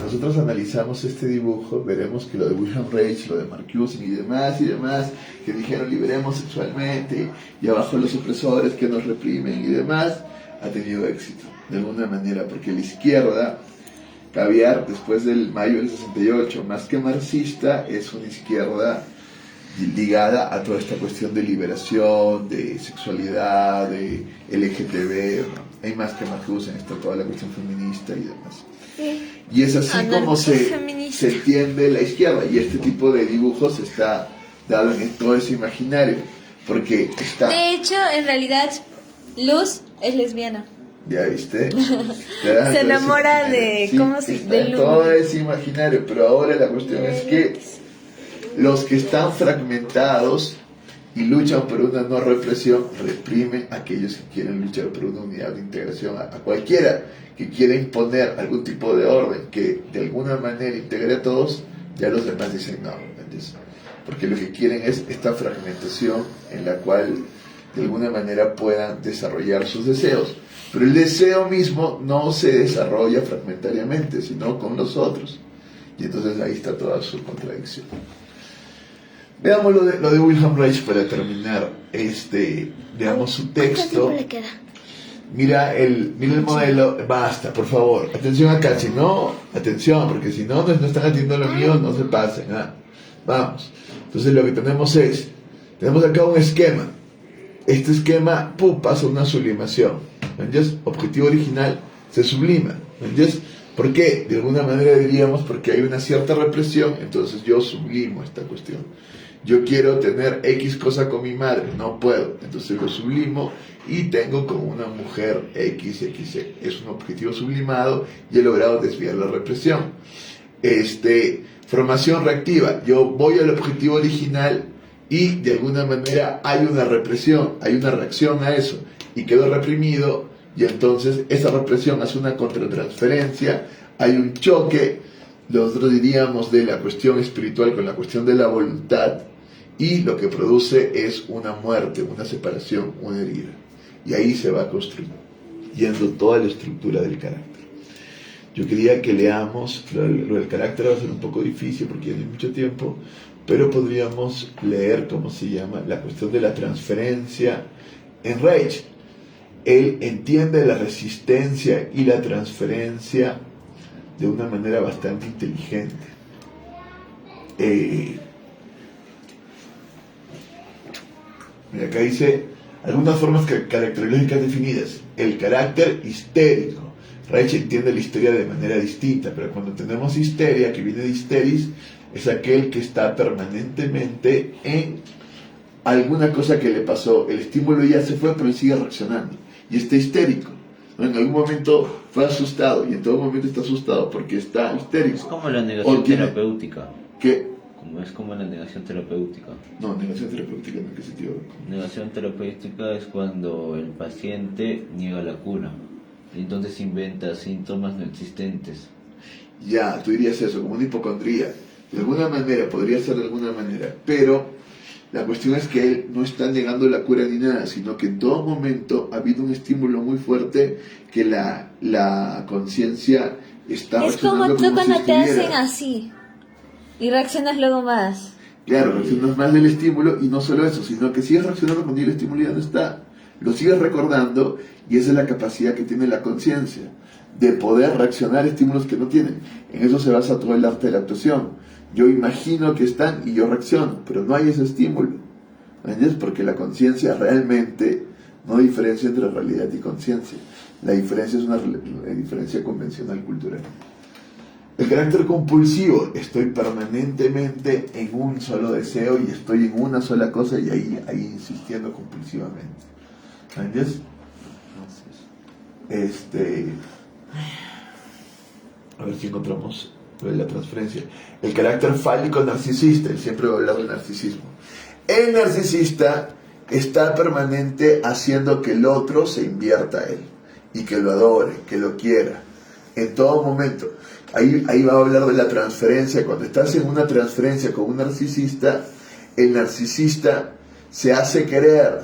Nosotros analizamos este dibujo, veremos que lo de Wilhelm Reich, lo de Marcuse y demás, que dijeron liberemos sexualmente, y abajo los opresores que nos reprimen y demás, ha tenido éxito, de alguna manera, porque la izquierda, Caviar, después del mayo del 68, más que marxista, es una izquierda ligada a toda esta cuestión de liberación, de sexualidad, de LGTB, ¿no? Hay más que Marcuse en esta toda la cuestión feminista y demás. Y es así como se entiende la izquierda, y este tipo de dibujos está dado en todo ese imaginario, porque está... De hecho, en realidad, Luz es lesbiana. ¿Ya viste? Se enamora de... Sí, ¿cómo se...? está De en Luz. todo ese imaginario, pero ahora la cuestión es que los que están fragmentados y luchan por una no represión, reprimen a aquellos que quieren luchar por una unidad de integración, a cualquiera que quiera imponer algún tipo de orden que de alguna manera integre a todos, ya los demás dicen no, ¿entiendes? Porque lo que quieren es esta fragmentación en la cual de alguna manera puedan desarrollar sus deseos. Pero el deseo mismo no se desarrolla fragmentariamente, sino con los otros. Y entonces ahí está toda su contradicción. Veamos lo de Wilhelm Reich para terminar. Veamos su texto. ¿Cuánto tiempo le queda? Mira el modelo. Basta, por favor. Atención acá. Si no, atención, porque si no están haciendo lo mío, no se pasen. Vamos. Entonces lo que tenemos acá un esquema. Este esquema pasa una sublimación. ¿Entiendes? Objetivo original se sublima. ¿Entiendes? ¿Por qué? De alguna manera diríamos porque hay una cierta represión, entonces yo sublimo esta cuestión. Yo quiero tener X cosa con mi madre, no puedo, entonces lo sublimo y tengo como una mujer XX. Es un objetivo sublimado y he logrado desviar la represión. Formación reactiva, yo voy al objetivo original y de alguna manera hay una represión, hay una reacción a eso y quedo reprimido, y entonces esa represión hace una contratransferencia, hay un choque, nosotros diríamos, de la cuestión espiritual con la cuestión de la voluntad, y lo que produce es una muerte, una separación, una herida, y ahí se va construyendo toda la estructura del carácter. Yo quería que leamos, lo del carácter va a ser un poco difícil porque ya no hay mucho tiempo, pero podríamos leer, ¿cómo se llama?, la cuestión de la transferencia en Reich. Él entiende la resistencia y la transferencia de una manera bastante inteligente. Mira, acá dice algunas formas caracterológicas definidas. El carácter histérico. Reich entiende la histeria de manera distinta, pero cuando tenemos histeria, que viene de histeris, es aquel que está permanentemente en alguna cosa que le pasó. El estímulo ya se fue, pero él sigue reaccionando. Y está histérico, ¿no? En algún momento fue asustado y en todo momento está asustado porque está histérico. Es como la negación terapéutica. ¿Qué? Es como la negación terapéutica. No, negación terapéutica en qué sentido. Negación terapéutica es cuando el paciente niega la cura y entonces inventa síntomas no existentes. Ya, tú dirías eso, como una hipocondría. De alguna manera, podría ser de alguna manera, pero la cuestión es que él no está negando la cura ni nada, sino que en todo momento ha habido un estímulo muy fuerte que la conciencia está Es como reaccionando tú si cuando te hacen estuviera. así y reaccionas luego más. Claro, reaccionas más del estímulo y no solo eso, sino que sigues reaccionando cuando el estímulo ya no está. Lo sigues recordando y esa es la capacidad que tiene la conciencia de poder reaccionar a estímulos que no tienen. En eso se basa todo el arte de la actuación. Yo imagino que están y yo reacciono, pero no hay ese estímulo. ¿Entiendes? Porque la conciencia realmente no diferencia entre realidad y conciencia. La diferencia es una diferencia convencional cultural. El carácter compulsivo, estoy permanentemente en un solo deseo y estoy en una sola cosa y ahí insistiendo compulsivamente. ¿Entiendes? A ver si encontramos lo de la transferencia. El carácter fálico narcisista, y siempre voy a hablar del narcisismo. El narcisista está permanente haciendo que el otro se invierta a él y que lo adore, que lo quiera en todo momento. Ahí va a hablar de la transferencia. Cuando estás en una transferencia con un narcisista, el narcisista se hace querer,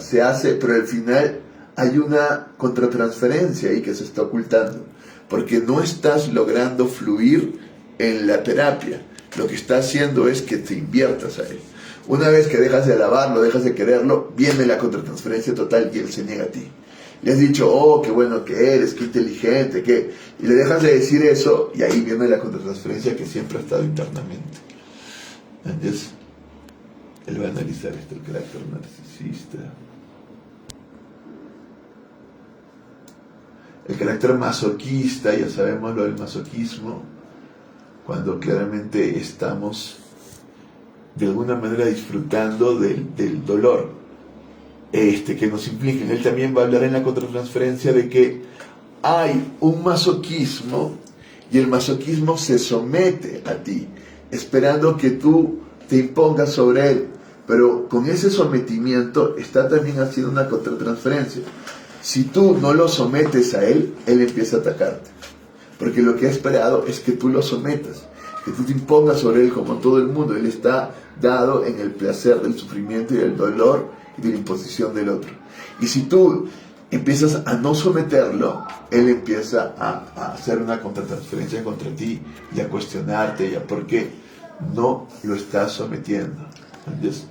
pero al final hay una contratransferencia ahí que se está ocultando, porque no estás logrando fluir en la terapia. Lo que está haciendo es que te inviertas a él. Una vez que dejas de alabarlo, dejas de quererlo, viene la contratransferencia total y él se niega a ti. Le has dicho, oh, qué bueno que eres, qué inteligente, qué... Y le dejas de decir eso y ahí viene la contratransferencia que siempre ha estado internamente. Entonces, él va a analizar esto, el carácter narcisista. El carácter masoquista, ya sabemos lo del masoquismo, cuando claramente estamos de alguna manera disfrutando del dolor que nos implica. Él también va a hablar en la contratransferencia de que hay un masoquismo y el masoquismo se somete a ti, esperando que tú te impongas sobre él, pero con ese sometimiento está también haciendo una contratransferencia. Si tú no lo sometes a él, él empieza a atacarte, porque lo que ha esperado es que tú lo sometas, que tú te impongas sobre él como todo el mundo. Él está dado en el placer del sufrimiento y del dolor y de la imposición del otro. Y si tú empiezas a no someterlo, él empieza a hacer una contratransferencia contra ti y a cuestionarte ya por qué no lo estás sometiendo. ¿Entiendes?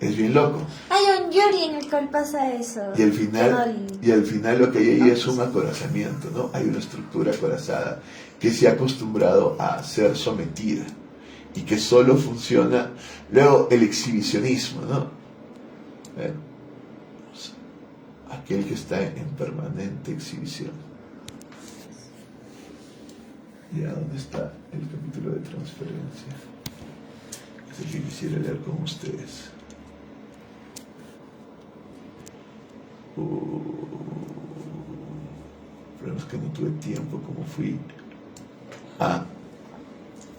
Es bien loco. Hay un Yuri en el cual pasa eso. Y al final lo que hay ahí es un acorazamiento, ¿no? Hay una estructura acorazada que se ha acostumbrado a ser sometida y que solo funciona. Luego el exhibicionismo, ¿no? Aquel que está en permanente exhibición. ¿Ya dónde está el capítulo de transferencia? Es el que quisiera leer con ustedes. Pero es que no tuve tiempo, como fui.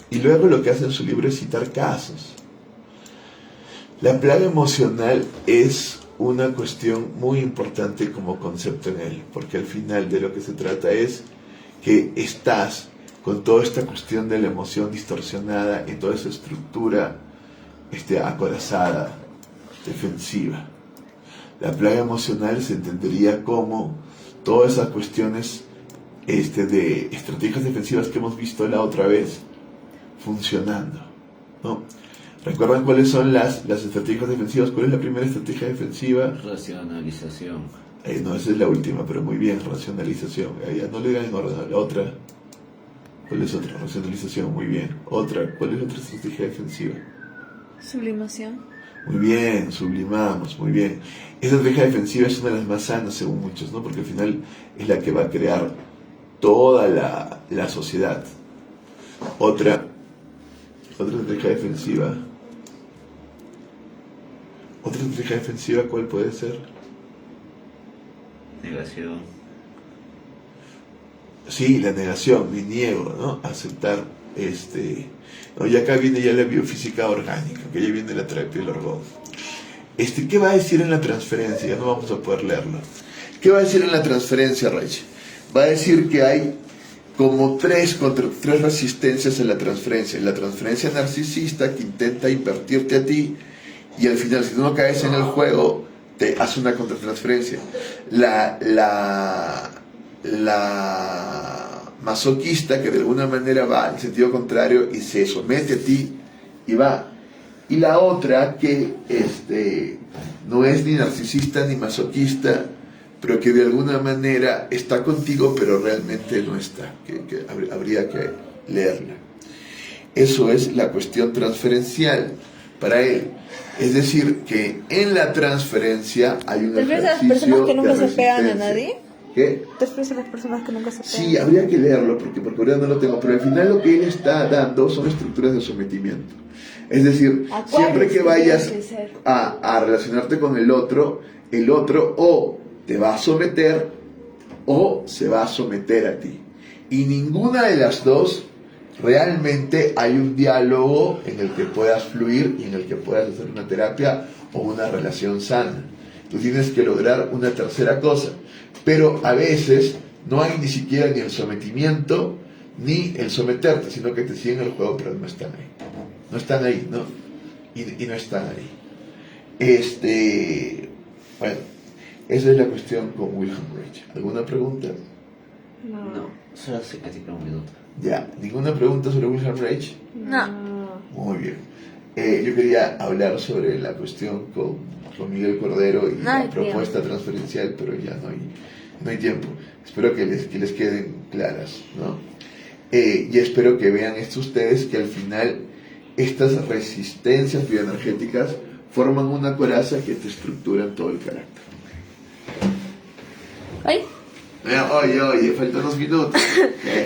Y luego lo que hace en su libro es citar casos. La plaga emocional es una cuestión muy importante como concepto en él, porque al final de lo que se trata es que estás con toda esta cuestión de la emoción distorsionada en toda esa estructura acorazada, defensiva. La plaga emocional se entendería como todas esas cuestiones de estrategias defensivas que hemos visto la otra vez funcionando, ¿no? ¿Recuerdan cuáles son las estrategias defensivas? ¿Cuál es la primera estrategia defensiva? Racionalización. No, esa es la última, pero muy bien, racionalización. No le digan en orden. La otra, ¿cuál es otra? Racionalización, muy bien. Otra, ¿cuál es otra estrategia defensiva? Sublimación. Muy bien, sublimamos, muy bien. Esa estrategia defensiva es una de las más sanas según muchos, ¿no? Porque al final es la que va a crear toda la sociedad. Otra estrategia defensiva. ¿Otra estrategia defensiva cuál puede ser? Negación. Sí, la negación, me niego, ¿no? Aceptar No, y acá viene ya la biofísica orgánica, que ya viene la terapia del orgón. ¿Qué va a decir en la transferencia? Ya no vamos a poder leerlo. ¿Qué va a decir en la transferencia, Rach? Va a decir que hay como tres resistencias en la transferencia. La transferencia narcisista que intenta invertirte a ti y al final, si tú no caes en el juego, te hace una contratransferencia. La masoquista que de alguna manera va en sentido contrario y se somete a ti y va. Y la otra que no es ni narcisista ni masoquista, pero que de alguna manera está contigo, pero realmente no está, que habría que leerla. Eso es la cuestión transferencial para él. Es decir, que en la transferencia hay un ejercicio ¿Te refieres a las personas que nunca de se pegan a resistencia. nadie? ¿Qué? ¿Te refieres a las personas que nunca se pegan? Sí, habría que leerlo porque ahora no lo tengo, pero al final lo que él está dando son estructuras de sometimiento. Es decir, siempre que vayas a relacionarte con el otro o te va a someter o se va a someter a ti. Y ninguna de las dos realmente hay un diálogo en el que puedas fluir y en el que puedas hacer una terapia o una relación sana. Tú tienes que lograr una tercera cosa, pero a veces no hay ni siquiera ni el sometimiento ni el someterte, sino que te siguen el juego pero no están ahí. No están ahí, ¿no? Y no están ahí. Bueno, esa es la cuestión con Wilhelm Reich. ¿Alguna pregunta? No, solo hace casi un minuto. Ya, ¿ninguna pregunta sobre Wilhelm Reich? No. Muy bien. Yo quería hablar sobre la cuestión con Miguel Cordero y la propuesta transferencial, pero ya no hay tiempo. Espero que les queden claras, ¿no? Y espero que vean esto ustedes, que al final estas resistencias bioenergéticas forman una coraza que te estructuran todo el carácter. ¡Ay! Oye, faltan 2 minutos.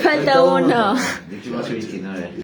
Falta uno. 28:29.